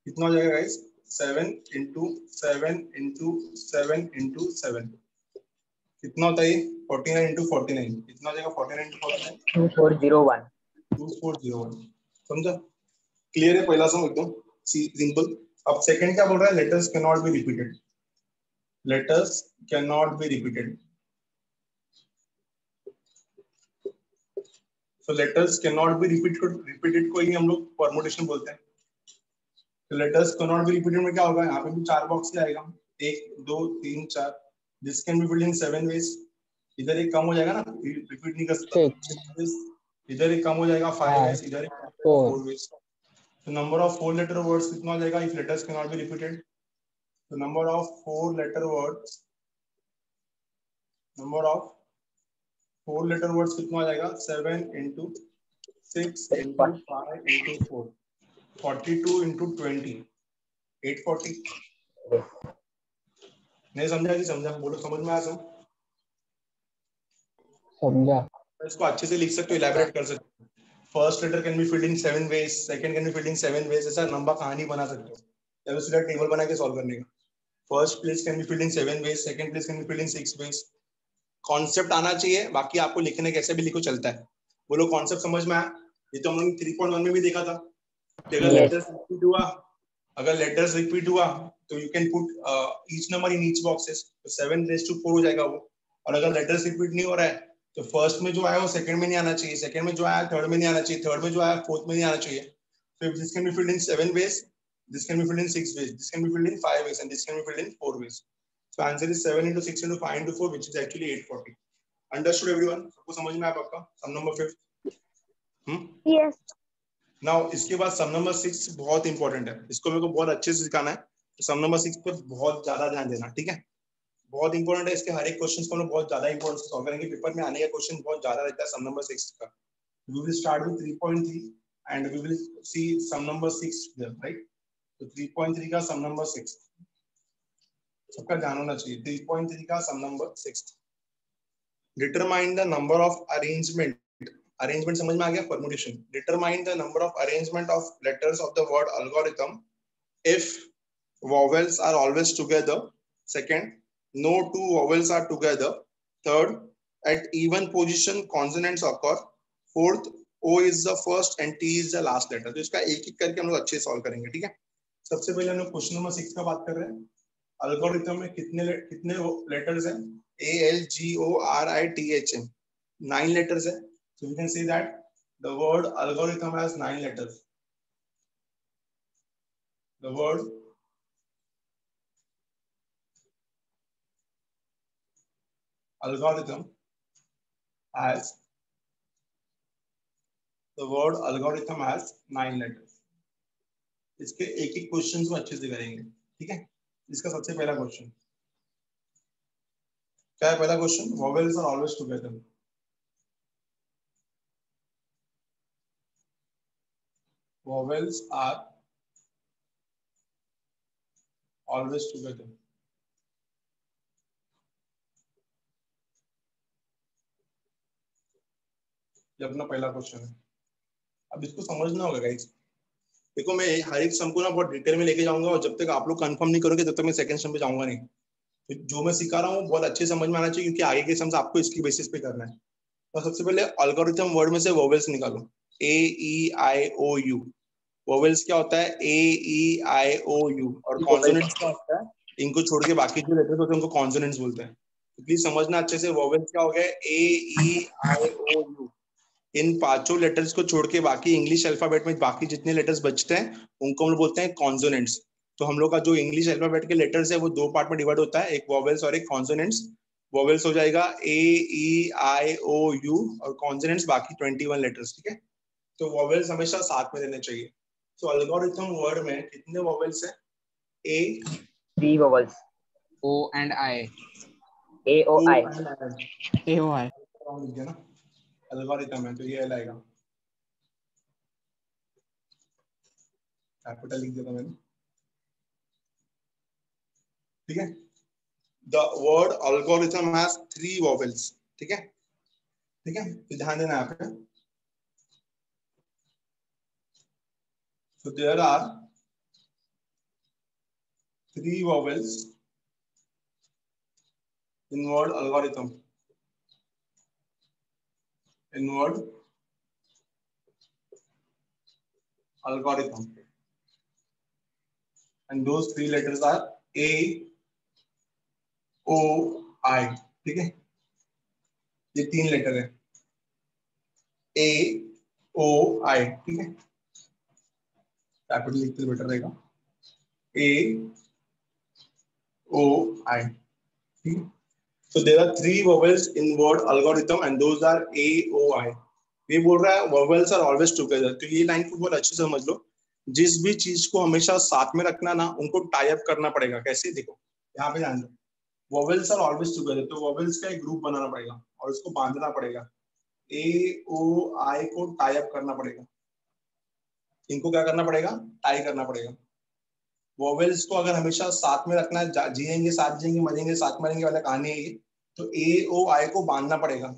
कितना हो जाएगा गाइस, 7 into 7 into 7 into 7 कितना होता है, 49 into 49 कितना हो जाएगा, 49 into 49 2401। 2401। समझा, क्लियर है पहला सम एकदम सिंपल। अब सेकंड क्या बोल रहा है, letters can not be repeated, letters can not be repeated. So letters can not be repeated को ही हम लोग परमुटेशन बोलते हैं। तो letters can not be repeated में क्या होगा, यहाँ पे भी 4 बॉक्स ही आएगा, 1 2 3 4। This can be filled in 7 ways. इधर एक कम हो जाएगा ना, रिपीट नहीं कर सकता, इधर एक कम हो जाएगा 5 वेज, इधर एक 4 वेज। तो नंबर ऑफ 4-letter वर्ड्स कितना हो जाएगा if letters can not be repeated. तो number of 4-letter words, number of 4-letter words कितना हो जाएगा, 7 into 6 into 5 into 4, 42 into 20, 840। नहीं समझा कि समझा, बोलो समझ में आया सब, समझा। इसको अच्छे से लिख सकते हो, इलैबोरेट कर सकते हो। First letter can be filled in 7 ways, second can be filled in 7 ways, ऐसा लंबा कहानी बना सकते हो, या फिर सीधा टेबल बना के सॉल्व करने का। First place can be filled in 7 ways, second place can be filled in 6 ways. Concept आना चाहिए, बाकी आपको लिखने कैसे भी लिखो चलता है। बोलो कॉन्सेप्ट समझ में आया, ये तो हम लोग 3.1 में भी देखा था। अगर लेटर्स रिपीट हुआ, अगर लेटर्स रिपीट हुआ तो you can put each number in each boxes, तो 7 raised to 4 हो जाएगा वो। और अगर लेटर्स रिपीट नहीं हो रहा है तो फर्स्ट में जो आया वो सेकंड में नहीं आना चाहिए, सेकंड में जो आया थर्ड में नहीं आना चाहिए, थर्ड में जो आया फोर्थ में नहीं आना चाहिए। So this can be filled in 7 ways, this can be filled in 6 ways, this can be filled in 5 ways, and this can be filled in 4 ways. So answer is 7 into 6 into 5 into 4, which is actually 840. Understood everyone? सबको समझ में आया आपका सम number 5? Yes. Now इसके बाद सम number 6 बहुत important है, इसको मेरे को बहुत अच्छे से सिखाना है। तो सम नंबर 6 पर बहुत ज्यादा ध्यान देना, ठीक है, बहुत इंपॉर्टेंट है। इसके हर एक क्वेश्चन को हम लोग बहुत ज्यादा इंपॉर्टेंस से सॉल्व करेंगे, पेपर में आने का क्वेश्चन बहुत ज्यादा रहता है सम नंबर 6 का। We will start with 3.3 and we will see sum number 6 there, right? So 3.3 का sum number 6 सबका ध्यान होना चाहिए। 3.3 का sum number 6, determine the number of arrangement समझ में आ गया, permutation। Determine the number of arrangement of letters of the word algorithm if vowels are always together. Second, no two vowels are together. Third, at even position consonants occur. Fourth, O is the first and T is the last letter. तो इसका एक एक करके हम लोग अच्छे solve करेंगे, ठीक है। सबसे पहले हम लोग क्वेश्चन नंबर 6 का बात कर रहे हैं। अल्गोरिथम में कितने लेटर्स हैं? ALGORITHM 9 letters है. So we can say that the word algorithm has 9 letters. The word algorithm has 9 letters. इसके एक एक क्वेश्चंस को अच्छे से करेंगे, ठीक है। इसका सबसे पहला क्वेश्चन क्या है? पहला question, vowels are always together. Vowels are always together. ये अपना पहला क्वेश्चन है। अब इसको समझना होगा गाइस। देखो मैं हर एक सम को ना बहुत डिटेल में लेके जाऊंगा और जब तक आप लोग कंफर्म नहीं करोगे तब तक मैं सेकंड सम पे जाऊंगा नहीं। तो जो मैं सिखा रहा हूँ बहुत अच्छे समझ में आना चाहिए, क्योंकि आगे के सम्स आपको इसकी बेसिस पे करना है। तो सबसे पहले अल्गोरिथम वर्ड में से वोवेल्स निकालो। AEIOU। वोवेल्स क्या होता है? AEIOU। और कॉन्सोनेंट्स क्या होता है? इनको छोड़ के बाकी जो लेटर्स होते हैं उनको कॉन्सोनेंट्स बोलते हैं। तो प्लीज समझना अच्छे से, वोवेल्स क्या हो गए? AEIOU। इन पांचों लेटर्स को छोड़ के बाकी इंग्लिश अल्फाबेट में बाकी जितने लेटर्स बचते हैं उनको हम बोलते हैं कॉन्सोनेंट्स। तो हम लोग का जो इंग्लिश अल्फाबेट के लेटर्स है वो दो पार्ट में डिवाइड होता है, एक वोवेल्स और एक कॉन्सोनेंट्स। वोवेल्स हो जाएगा AEIOU और कॉन्सोनेंट्स बाकी 21 लेटर्स, ठीक है। तो वोवेल्स हमेशा साथ में रहने चाहिए। तो एल्गोरिथम वर्ड में कितने वोवेल्स है? A 3 vowels. O and I. AOI. AOI. ना एल्गोरिथम है तो ये आएगा, कैपिटल लिख देता मैंने, ठीक है। The word algorithm has 3 vowels, ठीक है, ठीक है। तो ध्यान देना यहाँ पे। So there are 3 vowels in word algorithm. In word algorithm, and those 3 letters are A, O, I, ठीक है। ये 3 लेटर है, A, O, I, ठीक है। कैपिटल लिखते बेटर रहेगा, A, O, I, ठीक है। So there are 3 vowels in word algorithm and those are A, O, I. ये बोल रहा है vowels are always together। तो ये लाइन को बहुत अच्छे से समझ लो। जिस भी चीज को हमेशा साथ में रखना ना, उनको टाई अप करना पड़ेगा। कैसे? देखो यहाँ पे ध्यान दो, vowels are always together, तो vowels का एक ग्रुप बनाना पड़ेगा और इसको बांधना पड़ेगा। A, O, I को टाई अप करना पड़ेगा। इनको क्या करना पड़ेगा? टाई करना पड़ेगा। वोवेल्स को अगर हमेशा साथ में रखना है, जिएंगे साथ, जिएंगे मरेंगे साथ मरेंगे वाला कहानी है ये, तो ए ओ आई को बांधना पड़ेगा।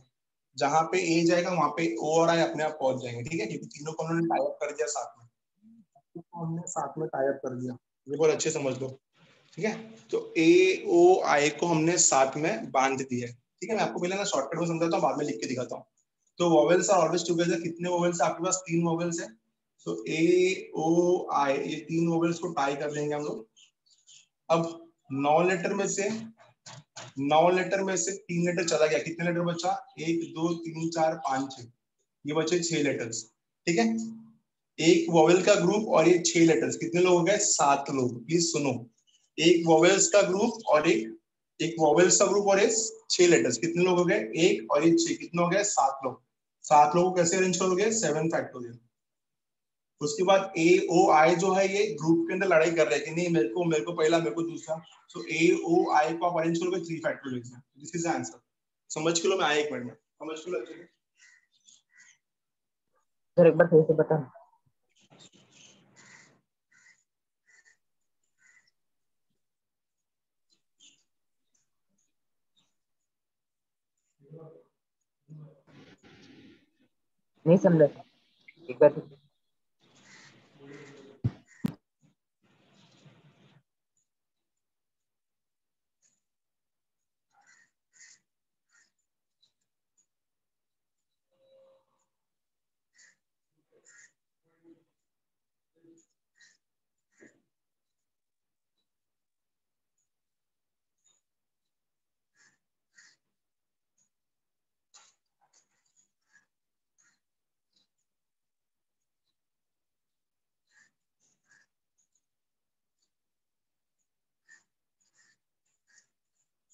जहां पे ए जाएगा वहां पे ओ और आई अपने आप पहुंच जाएंगे, ठीक है, क्योंकि तीनों को हमने टाई अप कर दिया साथ में, हमने साथ में टाई अप कर दिया। ये बहुत अच्छे समझ लो, ठीक है। तो ए ओ आई को हमने साथ में बांध दिया है, ठीक है। मैं आपको पहले ना शॉर्टकट में समझाता हूँ, बाद में लिख के दिखाता हूँ। तो वोवेल्स आर ऑलवेज टुगेदर। कितने वोवेल्स है आपके पास? 3 वोवेल्स है। तो ए ओ आई, ये 3 वोवेल्स को टाई कर लेंगे हम लोग। अब 9 लेटर में से 3 लेटर चला गया। कितने लेटर बचा? 1 2 3 4 5 6, ये बचे 6 लेटर्स, ठीक है। एक वोवेल का ग्रुप और ये 6 लेटर्स, कितने लोग हो गए? 7 लोग। प्लीज सुनो, एक वोवेल्स का ग्रुप और एक वोवेल्स का ग्रुप और ये 6 लेटर्स, कितने लोग हो गए? 1 और ये 6, कितने हो गए? 7 लोग। 7 लोगों को कैसे अरेंज करोगे? 7 फैक्टोरियल। उसके बाद ए ओ आई जो है ये ग्रुप के अंदर लड़ाई कर रहे हैं कि नहीं, मेरे को पहला, मेरे को दूसरा। सो ए ओ आई को आप अरेंज करोगे 3 फैक्टोरियल में। This is the answer. समझ के लो, मैं आया 1 मिनट में, समझ के लो अच्छे से। सर एक बार फिर से बता। नहीं समझा, एक बार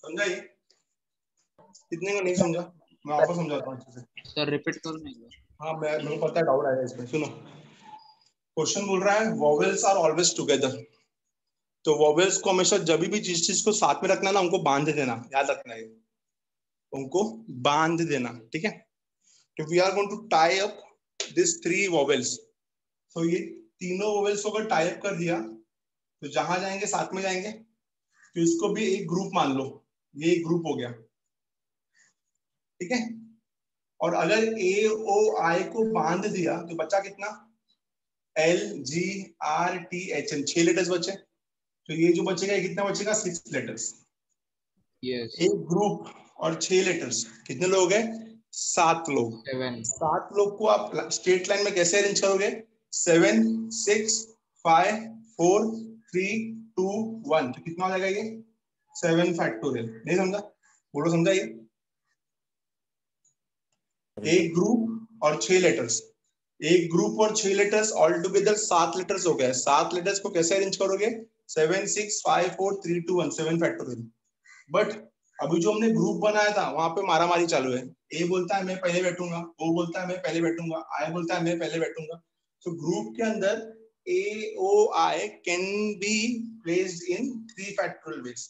समझा ये? कितने को नहीं समझा? मैं आपको समझाता हूँ अच्छे से। सर रिपीट करो ना एक बार। हाँ मेरे को पता है डाउट आएगा इसमें। सुनो, क्वेश्चन बोल रहा है वॉवेल्स आर ऑलवेज टुगेदर। तो वॉवेल्स को हमेशा जब भी जिस चीज को साथ में रखना ना, उनको बांध देना, याद रखना है, उनको बांध देना, ठीक है? तो we are going to tie up this 3 vowels. तो ये तीनों वॉवेल्स को अगर टाई अप कर दिया तो जहां जाएंगे साथ में जाएंगे। तो इसको भी एक ग्रुप मान लो, ये एक ग्रुप हो गया, ठीक है? और अगर ए ओ आई को बांध दिया तो बचा कितना? L G R T H N, 6 letters बचे। तो ये जो बचेगा ये कितना बचेगा? 6 लेटर्स। यस एक ग्रुप और 6 लेटर्स, कितने लोग हैं? 7 लोग। 7 7 लोग को आप स्ट्रेट लाइन में कैसे अरेंज करोगे? 7 6 5 4 3 2 1। तो कितना हो जाएगा ये? 7 फैक्टोरियल। नहीं समझा? बोलो समझा ये? एक ग्रुप और 6 लेटर्स, एक ग्रुप और 6 लेटर्स, ऑल टुगेदर 7 लेटर्स हो गए। 7 लेटर्स को कैसे अरेंज करोगे? 7 6 5 4 3 2 1, 7 फैक्टोरियल। बट अभी जो हमने ग्रुप बनाया था वहां पे मारामारी चालू है। ए बोलता है मैं पहले बैठूंगा, ओ बोलता है मैं पहले बैठूंगा, आई बोलता है मैं पहले बैठूंगा। तो ग्रुप के अंदर A O I can be placed in 3 factorial ways,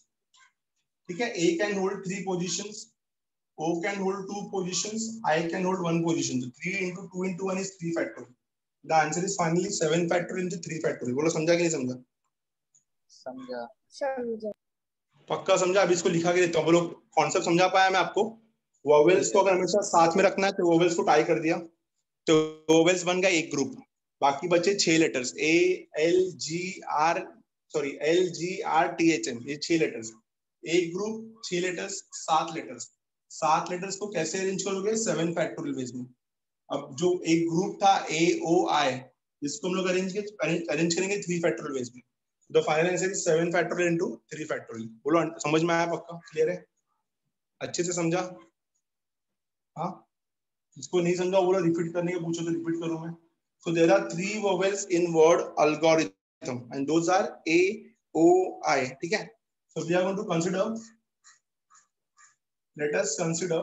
ठीक है? A can hold 3 positions, O can hold 2 positions, I can hold 1 position. So 3 into 2 into 1 is 3 factorial. The answer is finally 7 factorial into 3 factorial. बोलो समझा कि नहीं समझा? समझा। समझा। पक्का समझा? अभी इसको लिखा के देता हूँ। बोलो कॉन्सेप्ट समझा पाया मैं आपको? वोवेल्स को अगर हमेशा साथ में रखना है तो वोवेल्स को टाई कर दिया तो वोवेल्स बन गया एक ग्रुप। बाकी बचे 6 letters, A L G R sorry L G R T H M, ये 6 लेटर्स। एक ग्रुप 6 लेटर्स 7 लेटर्स। 7 लेटर्स को कैसे अरेंज करोगे? 7 फैक्टोरियल वेज में। अब जो एक ग्रुप था ए ओ आई, जिसको हम लोग अरेंज करेंगे 3 फैक्टोरियल वेज में। The final answer is 7 factorial into 3 factorial. बोलो समझ में आया? पक्का क्लियर है? अच्छे से समझा? हाँ, इसको नहीं समझा बोला रिपीट करने के पूछो तो रिपीट करूं मैं। So there are 3 vowels in word algorithm and those are A, O, I. ठीक है? So we are going to consider. Let us consider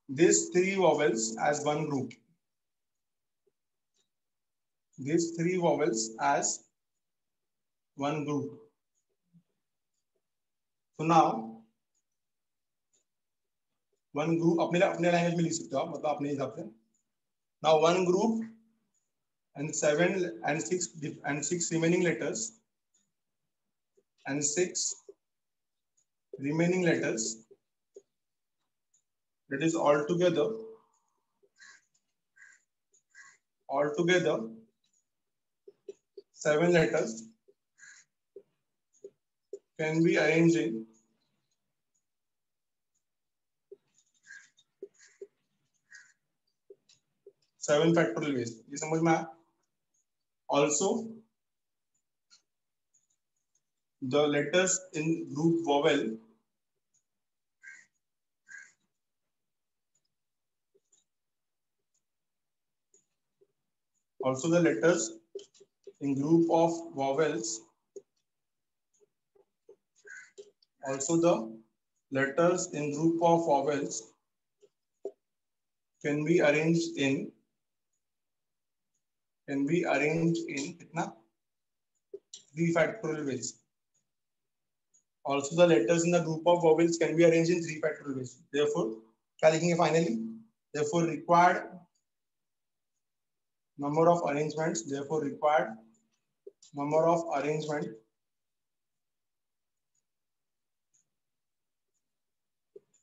these 3 vowels as one group. These 3 vowels as one group. So now one group अपने language में लिख सकते हो आप, मतलब अपने हिसाब से। Now one group and 7 and 6 remaining letters and 6 remaining letters, that is altogether 7 letters can be arranged in 7 factorial ways. ये समझ में आया? Also the letters in group vowel can be arranged in कितना? 3 factorial ways. Also the letters in the group of vowels can be arranged in 3 factorial ways. Therefore क्या लिखेंगे finally? Therefore required number of arrangements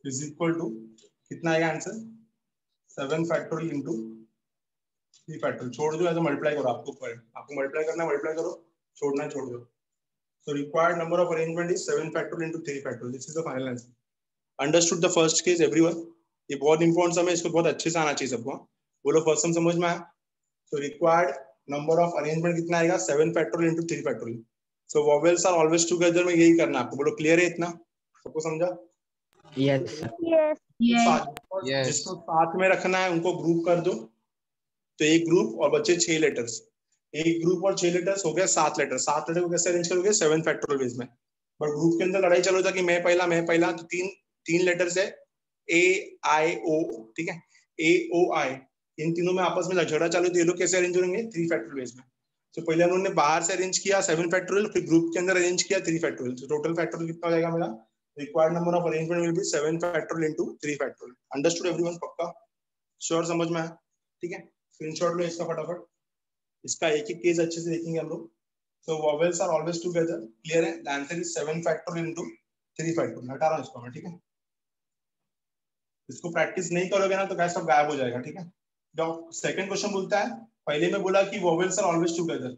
is equal to कितना आएगा answer? 7 factorial into 3 factorial. छोड़ दो या तो multiply करो, आपको मल्टीप्लाई करना है मल्टीप्लाई करो, छोड़ना छोड़ दो। So required number of arrangement is 7 factorial into 3 factorial. This is the final answer. Understood the first case everyone? ये बहुत इंपॉर्टेंट सम है, इसको बहुत अच्छे से आना चाहिए सबको। बोलो फर्स्ट सम समझ में आया? So required number of arrangement कितना आएगा? 7 factorial into 3 factorial. So vowels are always together में यही करना है आपको। बोलो क्लियर है इतना? सबको समझा? यस यस जिसको साथ में रखना है उनको ग्रुप कर दो। तो एक ग्रुप और बचे 6 लेटर्स। एक ग्रुप और 6 लेटर्स हो गया 7 लेटर। 7 लेटर को कैसे अरेंज करोगे 7 फैक्टोरियल बेस में। बट ग्रुप के अंदर लड़ाई चलो था कि मैं पहला तो तीन लेटर्स है ए आई ओ, ठीक है, ए ओ आई, इन तीनों में आपस में झगड़ा चालू, तो ये लोग कैसे अरेंज होंगे 3 फैक्टोरियल बेस में। तो पहले उन्होंने बाहर से अरेंज किया 7 फैक्टोरियल, फिर ग्रुप के अंदर अरेंज किया 3 फैक्टोरियल। तो टोटल फैक्टोरियल कितना हो जाएगा मेरा, required number of arrangement will be 7 factorial into 3 factorial. Understood everyone? पक्का श्योर, समझ में आया? ठीक है, स्क्रीनशॉट लो इसका फटाफट, इसका एक एक केस अच्छे से देखेंगे हम लोग। So vowels are always together, clear है? The answer is 7 factorial into 3 factorial। हटा रहा हूं इसको मैं, ठीक है? इसको प्रैक्टिस नहीं करोगे ना तो क्या सब गायब हो जाएगा, ठीक है? जब सेकंड क्वेश्चन बोलता है, पहले में बोला कि vowels are always together,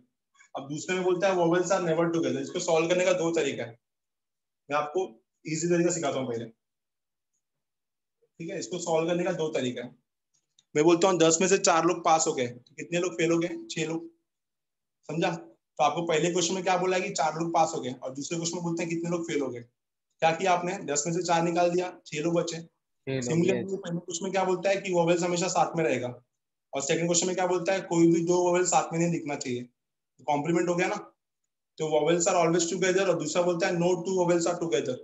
अब दूसरे में बोलता है vowels are never together। इसको सॉल्व करने का 2 तरीका है, मैं आपको इजी तरीका सिखाता हूँ पहले, ठीक है? इसको सॉल्व करने का 2 तरीका है। मैं बोलता हूँ 10 में से 4 लोग पास हो गए, तो कितने लोग फेल हो गए? 6 लोग, समझा? तो आपको पहले क्वेश्चन में क्या बोला है कि 4 लोग पास हो गए, और दूसरे क्वेश्चन में बोलते हैं कितने लोग फेल हो गए। क्या किया आपने? 10 में से 4 निकाल दिया, 6 लोग बचे। सिमिलरली पहले क्वेश्चन में क्या बोलता है कि वोवेल्स हमेशा साथ में रहेगा, और सेकंड क्वेश्चन में क्या बोलता है कोई भी 2 वोवेल साथ में नहीं दिखना चाहिए। तो कॉम्प्लीमेंट हो गया ना, तो वोवेल्स आर ऑलवेज टुगेदर, और दूसरा बोलता है नो 2 वोवेल्स आर टुगेदर।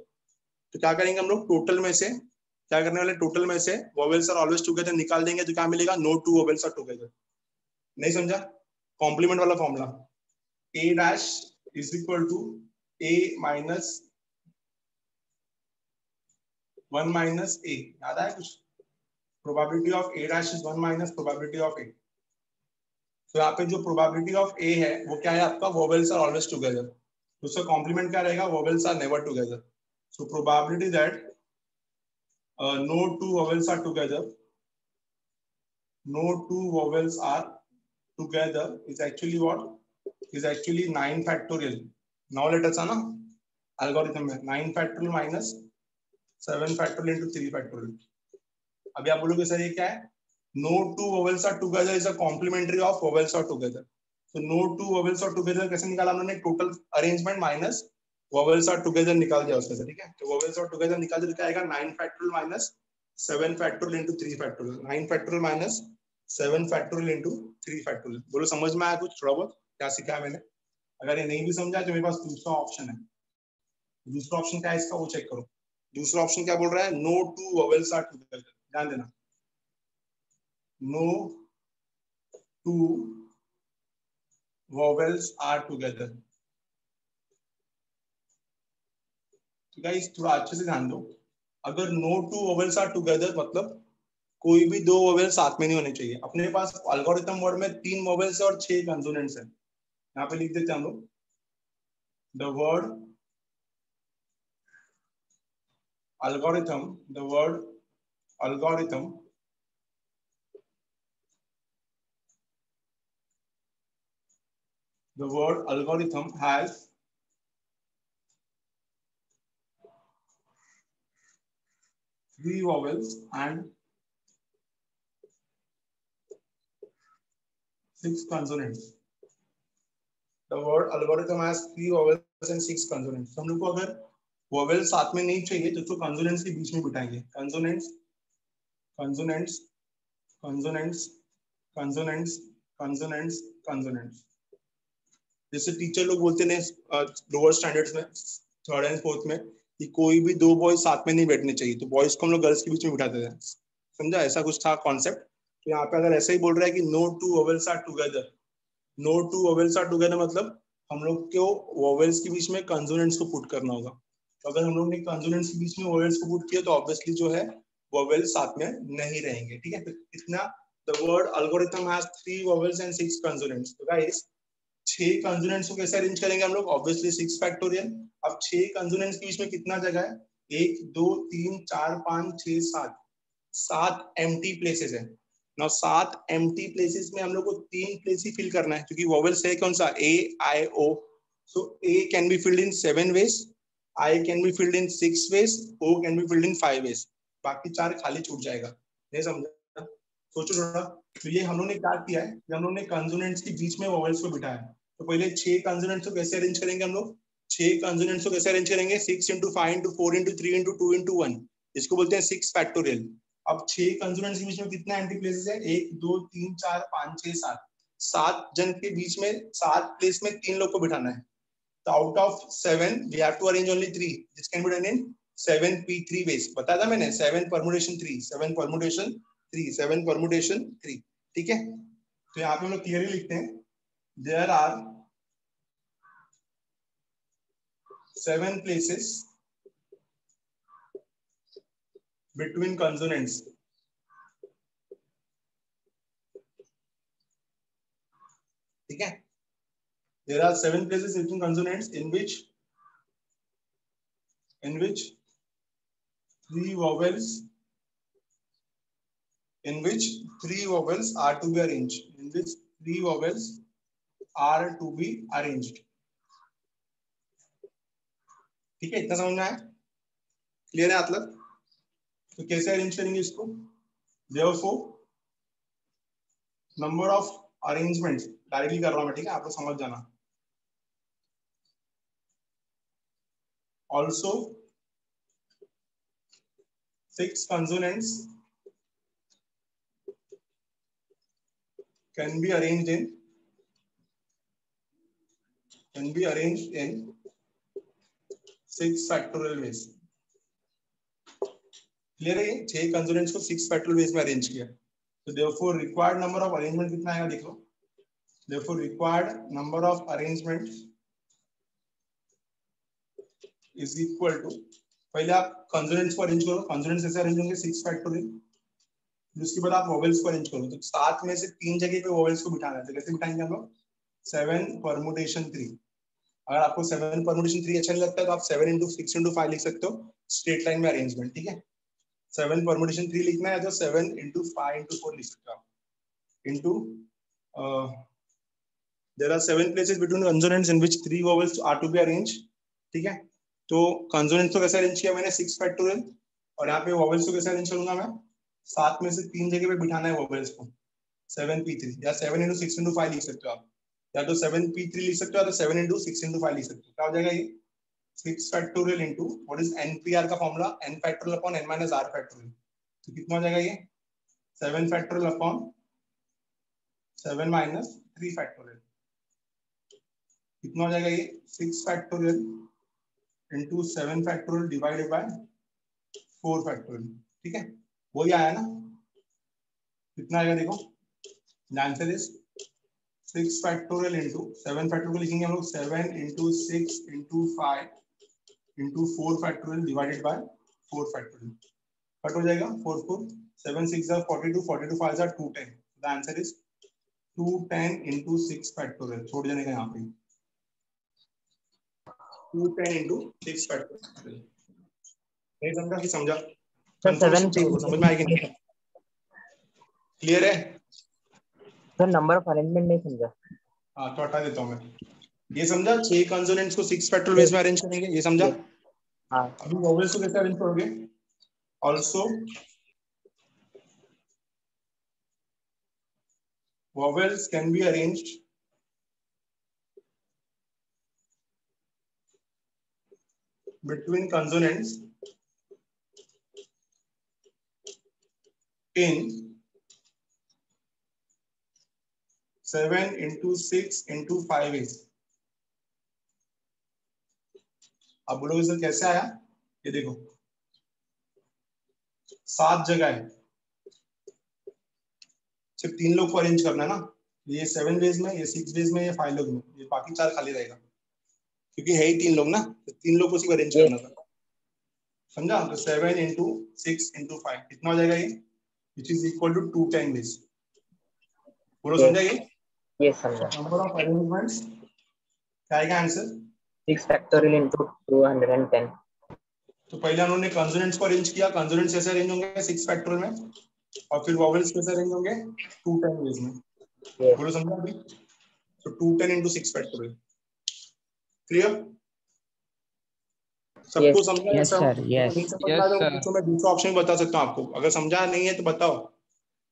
तो क्या करेंगे हम लोग, टोटल में से क्या करने वाले, टोटल में से वोवेल्स आर ऑलवेज टुगेदर निकाल देंगे, तो क्या मिलेगा, नो 2 वोवेल्स आर टुगेदर। नहीं समझा? कॉम्प्लीमेंट वाला formula, A dash is equal to A minus 1 minus A, याद आया कुछ? Probability of A dash is 1 minus probability of A। तो यहाँ पे जो प्रोबेबिलिटी ऑफ A है वो क्या है आपका, वोवेल्स आर ऑलवेज टुगेदर। तो उसका कॉम्प्लीमेंट क्या रहेगा, vowels are never together. So probability that no 2 vowels are together, no 2 vowels are together is actually what, is actually 9 factorial। 9 letters है ना एल्गोरिथम में, 9 factorial minus 7 factorial into 3 factorial. अभी आप बोलोगे सर ये क्या है, no 2 vowels are together is a complementary of vowels are together. तो नो 2 वोवेल्स आर टुगेदर कैसे निकाला हमने, total arrangement minus vowels are together निकाल दिया उसमें से, ठीक है? तो वोवेल्स आर टुगेदर निकाल दिया तो क्या आएगा, 9 factorial minus 7 factorial into 3 factorial. 9 factorial minus 7 factorial into 3 factorial. बोलो समझ में आया कुछ थोड़ा बहुत, क्या सीखा है मैंने? अगर ये नहीं भी समझा तो मेरे पास दूसरा ऑप्शन है। दूसरा ऑप्शन क्या है इसका, वो चेक करो। दूसरा ऑप्शन क्या बोल रहा है, नो 2 वोवेल्स आर टुगेदर। ध्यान देना, नो 2 वोवेल्स आर टुगेदर। तो गाइस थोड़ा अच्छे से ध्यान दो, अगर नो 2 वोवेल्स आर टुगेदर मतलब कोई भी 2 वोवेल साथ में नहीं होने चाहिए। अपने पास एल्गोरिथम वर्ड में 3 वोवेल्स और 6 कंसोनेंट्स है। यहाँ पे लिख देते हैं हम लोग, the word algorithm, the word algorithm has 3 vowels and 6 consonants। The word algorithm has 3 vowels and 6 consonants। हम लोग को अगर वोवेल साथ में नहीं चाहिए तो उसको कंसोनेंट्स के बीच में बिठाएंगे। Consonants consonants consonants consonants consonants consonants. जैसे टीचर लोग बोलते हैं लोअर स्टैंडर्ड्स में 3rd एंड 4th में कि कोई भी 2 बॉयज साथ में नहीं बैठने चाहिए, तो बॉयज को हम लोग गर्ल्स के बीच में बिठाते थे। समझा? ऐसा कुछ था कॉन्सेप्ट। तो यहाँ पे अगर ऐसा ही बोल रहा है कि no 2 vowels are together, no 2 vowels are together मतलब हम लोग को वोवेल्स के बीच में कंसोनेंट्स को पुट करना होगा। तो अगर हम लोग ने कंसोनेंट्स के बीच में वोवेल्स को पुट किया तो ऑब्वियसली जो है वोवेल्स साथ में नहीं रहेंगे, ठीक है? तो इतना the word algorithm has 3 vowels and 6 consonants. तो गाइस 6 कंसोनेंट्स को कैसे अरेंज करेंगे हम लोग, ऑब्वियसली 6 फैक्टोरियल। अब 6 कंसोनेंट्स के बीच में कितना जगह है, 1 2 3 4 5 6 7, 7 एम्प्टी प्लेसेस है। नाउ 7 एम्प्टी प्लेसेस में हम लोग को 3 प्लेस ही फिल करना है, क्योंकि वोवेल्स है कौन सा, A I O. So A can be filled in 7 ways, I can be filled in 6 ways, O can be filled in 5 ways। बाकी 4 खाली छूट जाएगा। नहीं समझा? सोचो थोड़ा। तो ये हम लोग ने क्या किया है, हम लोग ने कंसोनेंट्स के बीच में वोवेल्स को बिठाया। तो पहले 6 कंसोनेंट्स को कैसे अरेंज करेंगे हम लोग, 6 कंसोनेंट्स को कैसे अरेंज करेंगे, 6 into 5 into 4 into 3 into 2 into 1, इसको बोलते हैं 6 फैक्टोरियल। अब 6 कंसोनेंट्स के बीच में कितना एंटी प्लेसेस है, 1 2 3 4 5 6 7। 7 जन के बीच में 7 प्लेस में 3 लोग को बिठाना है, तो out of 7 we have to arrange only 3 this can be done in 7p3 ways. बताया था मैंने 7 परमुटेशन 3, 7 परमुटेशन 3, 7 परमुटेशन 3। ठीक है, तो यहाँ पे हम लोग क्लियरली लिखते हैं there are 7 places between consonants. ठीक है, there are 7 places between consonants in which 3 vowels are to be arranged, in which 3 vowels are to be arranged। ठीक है, इतना समझ में आया? क्लियर है मतलब? तो कैसे अरेंज करेंगे इसको? therefore number of arrangements directly कर रहा हूं मैं, ठीक है, आपको समझ जाना। Also 6 consonants can be arranged in 6 factorial ways। Clear है? 6 कंसोनेंट्स को 6 फैक्टोरियल वेज में अरेंज किया, तो therefore required number of arrangement कितना आएगा देख लो। therefore required number of arrangement is equal to, पहले आप कंसोनेंट्स को अरेंज करो। कंसोनेंट्स कैसे अरेंज होंगे? 6 फैक्टोरियल। उसके बाद आप वोवेल्स को अरेंज करो, तो 7 में से 3 जगह पे वोवेल्स को बिठाना है, तो कैसे बिठाएंगे हम लोग? 7 परमुटेशन 3। अगर आपको 7 परमुटेशन 3 अच्छा नहीं लगता है तो आप 7 into 6 into 5 लिख सकते हो स्ट्रेट लाइन में अरेंजमेंट। ठीक है, 7 परमुटेशन 3 लिखना है तो 7 into 5 into 4 लिख सकते हो आप। into there are 7 places between consonants in which 3 vowels are to be arranged। ठीक है, तो कंसोनेंट्स को कैसे अरेंज किया मैंने? 6 फैक्टोरियल, और यहाँ पे वोवेल्स को कैसे अरेंज करूंगा मैं? 7 में से 3 जगह पे बिठाना है वोवेल्स को, 7p3 या 7 into 6 into 5 लिख सकते हो आप, या तो 7p3 लिख सकते हो या तो 7 into 6 into 5 लिख सकते हो। क्या हो जाएगा ये? 6 factorial into what is npr का formula, n factorial upon n minus r factorial. तो कितना हो जाएगा ये? 7 फैक्टोरियल अपॉन 7 minus 3 फैक्टोरियल। कितना हो जाएगा ये? 6 factorial into 7 factorial divided bye 4 factorial. ठीक है, वही आया ना? कितना आएगा देखो, answer is 6 factorial into 7 factorial लिखेंगे हम लोग, 7 into 6 into 5 into 4 factorial divided bye 4 factorial. Cut हो जाएगा 4 4, 7 6 are 42, 42 5 are 210। The answer is 210 into 6 factorial. छोड़ जाने का यहाँ पे 210 into 6 फैक्टोरियल। नहीं समझा कि समझा? समझ में आएगी? क्लियर है? सर नंबर ऑफ अरेंजमेंट नहीं समझा। हाँ, तो हटा देता हूँ मैं। ये समझा? 6 कंसोनेंट्स को 6 फैक्टोरियल वेज में अरेंज करेंगे, ये समझा? हाँ। अभी वोवेल्स को कैसे अरेंज करोगे? Also vowels can be arranged between consonants in 7 into 6 into 5 ways। अब बोलोगे सर कैसे आया? ये देखो 7 जगह है, सिर्फ 3 लोग को अरेंज करना है ना, ये 7 वेज में, ये 6 वेज में, ये 5 लोग में, ये बाकी 4 खाली रहेगा क्योंकि है ही 3 लोग ना, तो 3 लोग को सिर्फ अरेंज करना था। समझा? तो 7 into 6 into 5 कितना हो जाएगा ये? Which is equal to 210 ways. बोलो समझा ये? यस समझा। नंबर ऑफ अरेंजमेंट्स क्या आएगा आंसर? 6 factorial into 210। तो पहले उन्होंने कंसोनेंट्स को अरेंज किया, कंसोनेंट्स कैसे अरेंज होंगे? 6 फैक्टोरियल में, और फिर वोवेल्स कैसे अरेंज होंगे? 210 वेज में। बोलो समझा अभी? तो 210 into 6 फैक्टोरियल। क्लियर? सबको समझा? यस सर, यस तो मैं दूसरा ऑप्शन बता सकता हूँ आपको, अगर समझा नहीं है तो बताओ।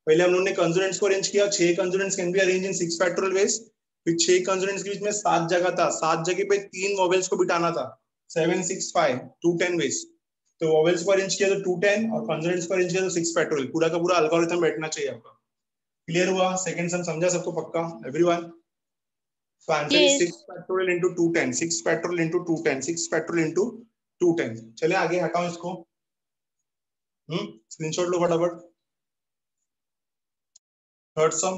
पहले हम लोगों ने कंसोनेंट्स को अरेंज किया, 6 consonants can be arrange in 6 factorial veg. फिर 6 कंसोनेंट्स के बीच में 7 जगह था, 7 जगह पे 3 वोवेल्स को बिठाना था, 7 6 5 210 वेज। तो वोवेल्स को अरेंज किया तो 210 और कंसोनेंट्स को अरेंज किया तो 6 फैक्टोरियल। पूरा का पूरा एल्गोरिथम बैठना चाहिए आपका। क्लियर हुआ? सेकंड सम समझा सबको पक्का? Everyone? So answer is 6 factorial into 210. 6 factorial into 210. 6 factorial into 210. चले आगे, हटाओ इसको। स्क्रीनशॉट लो फटाफट। थर्ड सम।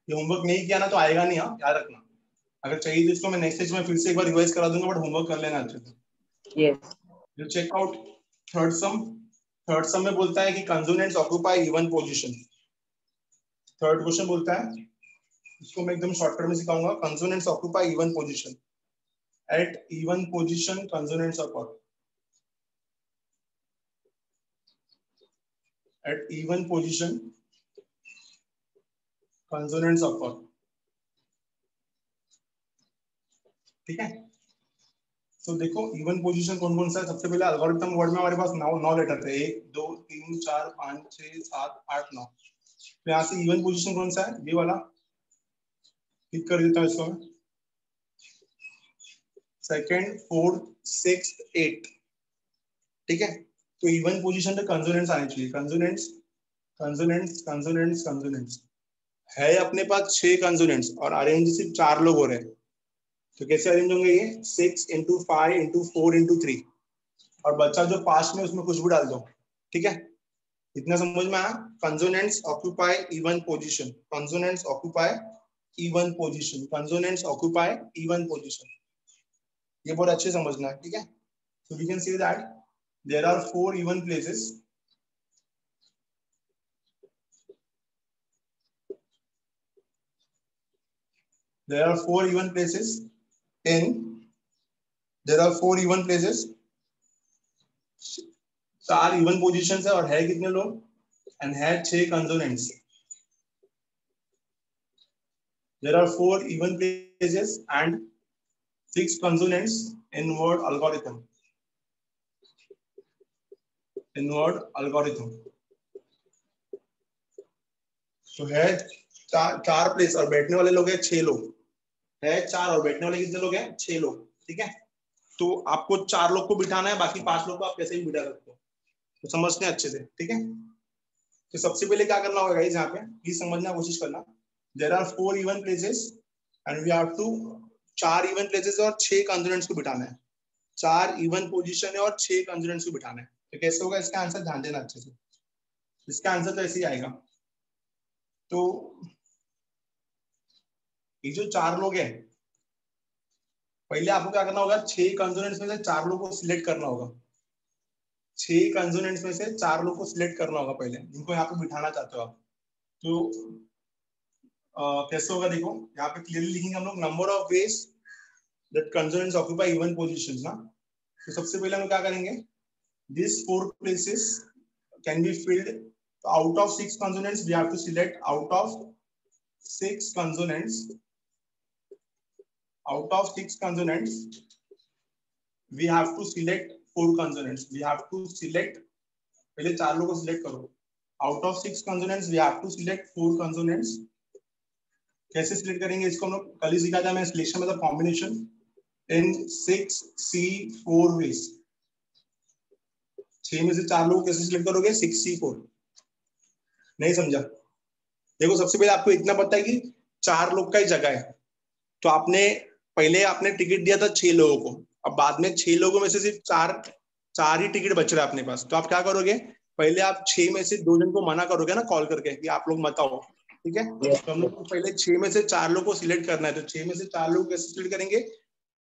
ये होमवर्क नहीं किया ना तो आएगा नहीं, हाँ याद रखना। अगर चाहिए तो इसको मैं नेक्स्ट स्टेज में फिर से एक बार रिवाइज करा दूंगा, बट होमवर्क कर लेना अच्छे से। Yes. You check out third sum. Third sum में बोलता है कि consonants occupy even position. Third question बोलता है, इसको मैं एकदम शॉर्टकट में सिखाऊंगा। Consonants occupy even position. At even position consonants occupy. At even position, consonants occur. ठीक है? तो देखो इवन पोजीशन कौन कौन सा है। सबसे पहले अल्गोरिथम वर्ड में हमारे पास 9 लेटर थे। 1 2 3 4 5 6 7 8 9। तो यहाँ से इवन पोजीशन कौन सा है? ये वाला। टिक कर देता हूँ इसको मैं। Second, fourth, sixth, 8। ठीक है? तो इवन पोजीशन पे कंसोनेंट्स आने चाहिए। कंसोनेंट्स कंसोनेंट्स कंसोनेंट्स कंसोनेंट्स है अपने पास 6 कंसोनेंट्स और अरेंज सिर्फ 4 लोग हो रहे हैं। तो कैसे अरेंज होंगे ये? 6 into 5 into 4 into 3 और बच्चा जो पास्ट में उसमें कुछ भी डाल दो। ठीक है? इतना समझ में आया? Consonants occupy even position. Consonants occupy even position. Consonants occupy even position. ये बहुत अच्छे समझना है। ठीक है? So we can see that there are 4 even places. There are 4 even places in. There are 4 even places. 4 even positions है और है कितने लोग? And है 6 consonants. There are 4 even places and 6 consonants in word algorithm. In word algorithm. तो है 4 place और बैठने वाले लोग हैं 6 लोग। है 4 और बैठने वाले कितने लोग हैं? 6 लोग। ठीक है? तो आपको 4 लोग को बिठाना है, बाकी 5 लोग को आप कैसे भी बिठा सकते हो। तो समझते हैं अच्छे से। ठीक है? तो सबसे पहले क्या करना होगा गाइस, यहाँ पे प्लीज समझने की कोशिश करना। There are 4 even places and we have to 4 even places और 6 कंसोनेंट्स को बिठाना है। 4 इवन पोजीशन है और 6 कंसोनेंट्स को बिठाना है। तो कैसे होगा इसका आंसर? ध्यान देना अच्छे से। इसका आंसर तो ऐसे ही आएगा। तो ये जो 4 लोग हैं, पहले आपको क्या करना होगा? 6 कंसोनेंट्स में से 4 लोग को सिलेक्ट करना होगा। 6 कंसोनेंट्स में से 4 लोग को सिलेक्ट करना होगा पहले, जिनको यहाँ पे बिठाना चाहते हो आप। तो कैसे होगा देखो, यहाँ पे क्लियरली लिखेंगे हम लोग number of ways that consonants occupy even positions ना। तो सबसे पहले हम क्या करेंगे? This 4 places can be filled out of 6 consonants. We have to select out of 6 consonants. Out of 6 consonants we have to select 4 consonants. We have to select, पहले 4 लोगों को सिलेक्ट करो। Out of 6 consonants we have to select 4 consonants. कैसे select करेंगे इसको हम लोग कल ही सीखा था। मैं सिलेक्शन मतलब कॉम्बिनेशन इन 6C4 वेज। 6 में से 4 लोग कैसे सिलेक्ट करोगे? 6C4। नहीं समझा? देखो सबसे पहले आपको इतना पता है कि 4 लोग का ही जगह है, तो पहले आपने टिकट दिया था 6 लोगों को। अब बाद में 6 लोगों में से सिर्फ 4 ही टिकट बच रहा है अपने पास। तो आप क्या करोगे? पहले आप 6 में से 2 जन को मना करोगे ना कॉल करके कि आप लोग मत आओ। ठीक है? तो हम लोग को पहले 6 में से 4 लोग को सिलेक्ट करना है। तो 6 में से 4 लोग कैसे सिलेक्ट करेंगे?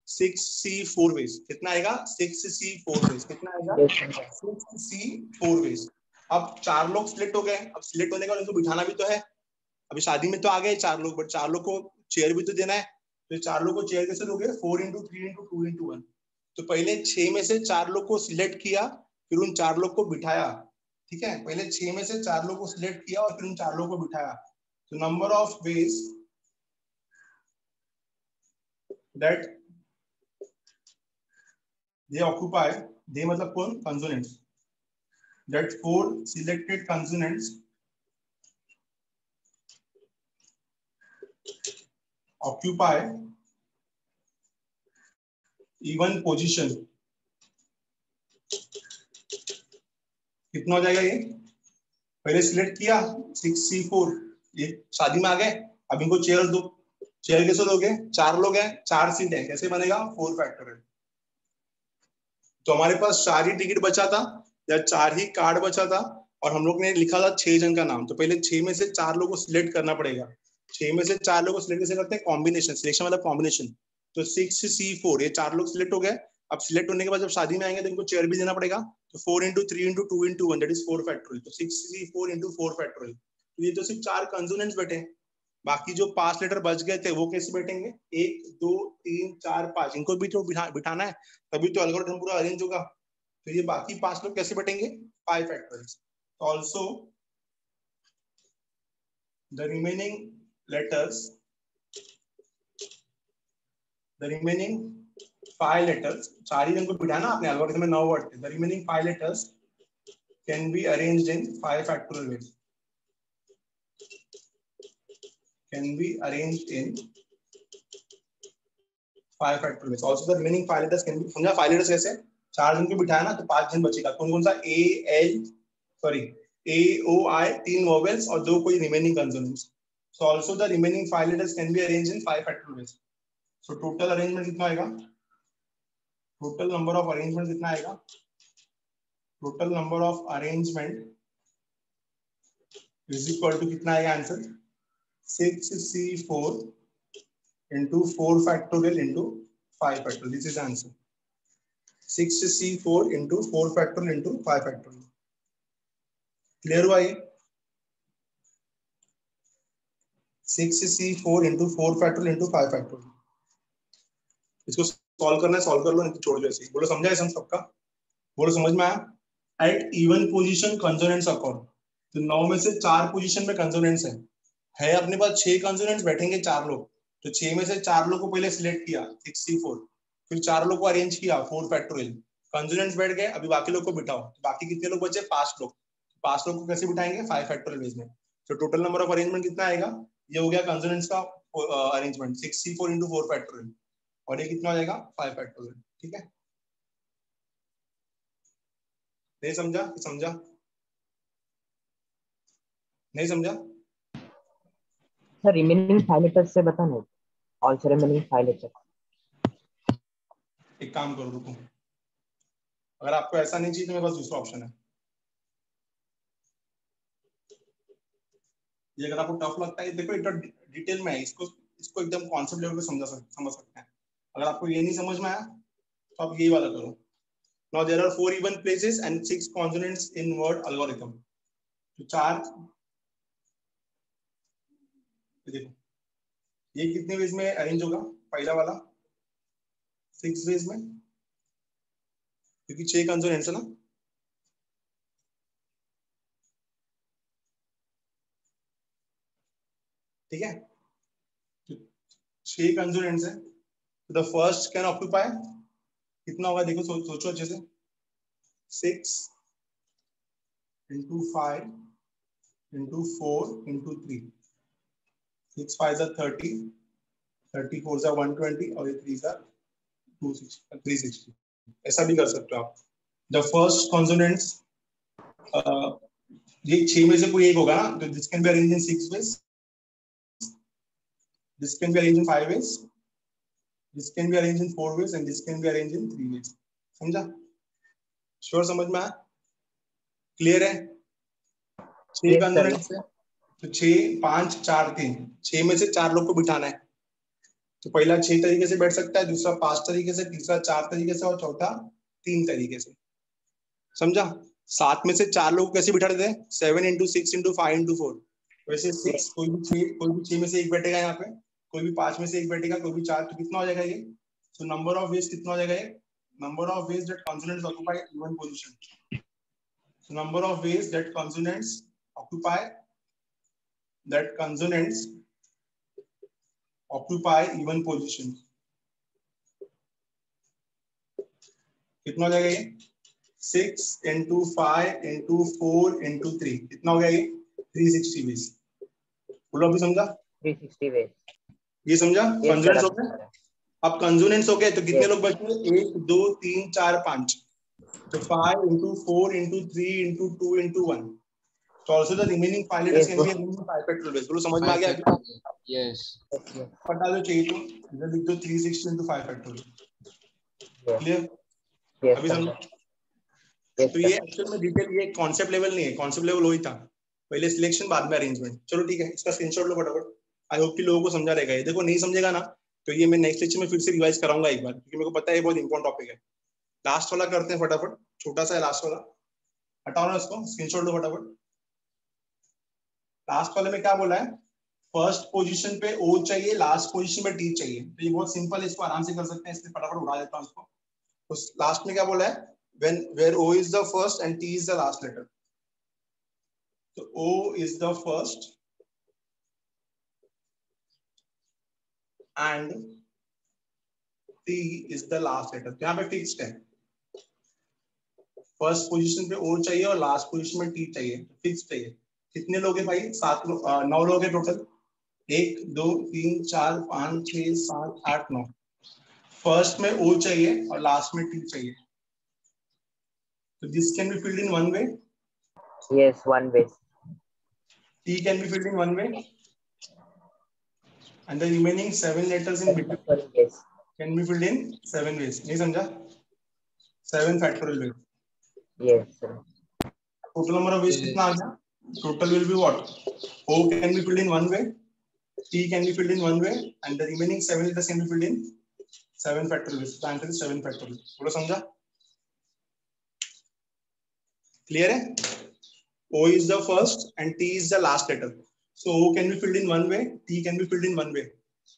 6C4 veg. कितना आएगा? 6C4 veg. कितना आएगा? 6C4 veg. अब 4 लोग सिलेक्ट हो गए। अब सिलेक्ट होने के बाद उनको बिठाना भी तो है। अभी शादी में तो आ गए 4 लोग, बट 4 लोग को चेयर भी तो देना है। तो 4 लोग को चेयर कैसे दोगे? 4 into 3 into 2 into 1। तो पहले 6 में से 4 लोग को सिलेक्ट किया, फिर उन 4 लोग को बिठाया। ठीक है? पहले 6 में से 4 लोग को सिलेक्ट किया और फिर उन 4 लोग को बिठाया। तो number of ways that they occupy, they मतलब कौन? consonants, that 4 selected consonants occupy even position। कितना हो जाएगा ये? पहले सिलेक्ट किया 6C4, ये शादी में आ गए, अब इनको चेयर दो, चेयर कैसे दोगे, 4 लोग हैं, 4 सीट है, कैसे बनेगा 4 फैक्टोरियल। तो हमारे पास 4 ही टिकट बचा था या 4 ही कार्ड बचा था और हम लोग ने लिखा था 6 जन का नाम, तो पहले 6 में से 4 लोगों को सिलेक्ट करना पड़ेगा। 6 में से 4 लोगों को सिलेक्ट कैसे करते हैं, कॉम्बिनेशन, सिलेक्शन मतलब कॉम्बिनेशन। तो 6C4 ये 4 लोग सिलेक्ट हो गए। अब सिलेक्ट होने के बाद जब शादी में आएंगे तो इनको चेयर भी देना पड़ेगा, तो 4 into 3 into 2 into 1 that is 4 factorial. तो 6C4 into 4 फैक्टोरियल। तो ये तो सिर्फ 4 कंसोनेंट्स बैठे, बाकी जो 5 लेटर बच गए थे वो कैसे बैठेंगे, 1 2 3 4 5, इनको भी तो बिठाना है, तभी तो एल्गोरिथम पूरा अरेंज होगा। तो ये बाकी 5 लोग कैसे बैठेंगे, 5 factorial. Also the remaining letters, the remaining 5 letters, 4 ही इनको बिठाना आपने, एल्गोरिथम में 9 वर्ड थे, the remaining 5 letters can be arranged in 5 factorial ways, can be arranged in 5 factorial ways. Also the remaining 5 letters can be, समझा 5 letters कैसे, 4 जन को बिठाया ना तो 5 जन बचेगा, कौन कौन सा, A O I 3 vowels और 2 कोई remaining consonants. So also the remaining 5 letters can be arranged in 5 factorial ways. So total arrangement कितना आएगा, total number of arrangement कितना आएगा, total number of arrangement is equal to कितना आएगा answer, 6C4 into 4 factorial into 5 factorial. This is the answer. 6C4 into 4 factorial into 5 factorial. Clear हुआ ये, 6C4 into 4 factorial into 5 factorial. इसको solve करना है, solve कर लो, नहीं तो छोड़ दो ऐसे ही। बोलो समझा है सबका, बोलो समझ में आया। At even position consonants accord, तो 9 में से 4 पोजीशन में कंसोनेंट्स है अपने पास 6 कंसोनेंट्स बैठेंगे 4 लोग, तो 6 में से 4 लोग को पहले सिलेक्ट किया 6C4, फिर 4 लोग को अरेंज किया 4 फैक्टोरियल, कंसोनेंट्स बैठ गए, अभी बाकी लोग को बिठाओ, तो बाकी कितने लोग बचे, 5 लोग, 5 लोग को कैसे बिठाएंगे 5 फैक्टोरियल वेज में। तो टोटल नंबर ऑफ अरेंजमेंट कितना आएगा, ये हो गया कंसोनेंट्स का अरेंजमेंट 6C4 into 4 फैक्टोरियल, और ये कितना हो जाएगा 5 फैक्टोरियल। ठीक है, नहीं समझा, समझा नहीं समझा, सर रिमेनिंग 5 लेटर्स से बताना, ऑल्सो रिमेनिंग 5 लेटर्स। एक काम करो, रुको, अगर आपको ऐसा नहीं चाहिए तो मेरे पास दूसरा ऑप्शन है, ये अगर आपको टफ लगता है, देखो एकदम डिटेल में है, इसको एकदम कॉन्सेप्ट लेवल पे समझ सकते हैं। अगर आपको ये नहीं समझ में आया तो आप यही वाला करो। Now there are 4 even places and 6 consonants in word algorithm. तो 4, देखो ये कितने वेज में अरेंज होगा, पहला वाला 6 वेज में, क्योंकि 6 कंसोनेंट्स है ना, ठीक है, तो 6 कंसोनेंट्स है, तो द फर्स्ट कैन ऑक्यूपाई कितना होगा, देखो सोचो अच्छे से, 6 into 5 into 4 into 3, 6 5s are 30, 30 4s are 120 और ये 3s are 360, ऐसा भी कर सकते हो आप। द फर्स्ट कॉन्सोनेंट्स, ये 6 में से कोई एक होगा ना, तो this can be arranged in 6 ways, this can be arranged in 5 ways, this can be arranged in 4 ways and this can be arranged in 3 ways. समझा, श्योर समझ में आया, क्लियर है। 6 कंसोनेंट्स है, तो 6 5 4 3, 6 में से 4 लोग को बिठाना है, तो पहला 6 तरीके से बैठ सकता है, दूसरा 5 तरीके से, तीसरा 4 तरीके से और चौथा 3 तरीके से, समझा। 7 में से 4 लोग कैसे बिठा देते हैं, 7 into 6 into 5 into 4, वैसे 6 कोई भी 6 में से एक बैठेगा, यहाँ पे कोई भी 5 में से एक बैठेगा, कोई भी 4, तो कितना हो जाएगा ये, तो नंबर ऑफ वेज कितना हो जाएगा ये, number of ways that consonants occupy even position, so number of ways that consonants occupy even position, कितना हो जाएगा ये, 6 into 5 into 4 into 3, कितना हो गया ये 360 वेज। बोलो अभी समझा, 360 वेज, ये समझा। कंसोनेंट्स हो गए, अब कंसोनेंट्स हो गए तो कितने लोग बचे, 1 2 3 4 5, तो 5 into 4 into 3 into 2 into 1, So also the remaining 5 liters can be in 5 petrol waste. बोलो समझ में आ गया अभी? Yes. पता तो चाहिए तो इधर लिख दो 360 into 5 petrol. Clear? अभी समझो. तो ये एक्चुअल में डिटेल ये कॉन्सेप्ट लेवल नहीं है, कॉन्सेप्ट लेवल वही था, पहले सिलेक्शन बाद में अरेंजमेंट. चलो ठीक है, इसका स्क्रीनशॉट लो फटाफट. आई होप कि लोगों को समझा रहेगा. ये देखो नहीं समझेगा ना तो ये मैं नेक्स्ट लेक्चर में फिर से रिवाइज कराऊंगा एक बार, क्योंकि मेरे को पता है ये बहुत इंपॉर्टेंट टॉपिक है. लास्ट वाला करते हैं फटाफट, छोटा सा है लास्ट वाला. हटाओ ना इसको, स्क्रीनशॉट लो फटाफट. लास्ट वाले में क्या बोला है? फर्स्ट पोजीशन पे O चाहिए, लास्ट पोजीशन पे T चाहिए. तो ये बहुत सिंपल है, इसको आराम से कर सकते हैं, इसलिए फटाफट उड़ा देता हूं इसको. तो लास्ट में क्या बोला है? when where O is the first and T is the last letter. So O is the first and T is the last letter. यहाँ पे फिक्स्ड है, फर्स्ट पोजीशन पे O चाहिए और लास्ट पोजीशन में T चाहिए, फिक्स चाहिए. कितने लोग हैं भाई? 9 लोग हैं टोटल. 1 2 3 4 5 6 7 8 9. फर्स्ट में O चाहिए और लास्ट में T चाहिए. So this can be filled in one way. Yes, one way. T can be filled in one way, and the remaining 7 letters in between can be filled in 7 ways. नहीं समझा? 7 factorial ways. Yes, sir. Total number of ways कितना आ गया? Total will be what? O can be filled in one way, T can be filled in one way, and the remaining 7 letters can be filled in 7 factorial ways. The answer is 7 factorial. बोलो समझा? Clear है? O is the first and T is the last letter. So O can be filled in one way, T can be filled in one way,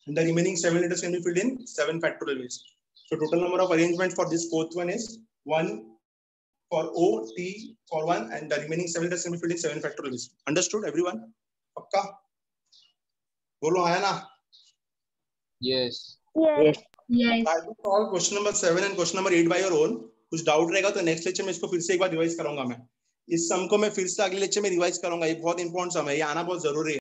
and the remaining 7 letters can be filled in 7 factorial ways. So total number of arrangements for this fourth one is 1 for O, T for 1, and the remaining 7 letters can be filled in 7 factorial ways. Understood, everyone? पक्का? बोलो आया ना? Yes. Yes. Yes. I will solve question number 7 and question number 8 by your own. कुछ doubt रहेगा तो next lecture में इसको फिर से एक बार रिवाइज करूंगा मैं. इस सम को मैं फिर से अगले लेक्चर में रिवाइज करूंगा. ये बहुत इंपॉर्टेंट सम है, ये आना बहुत जरूरी है.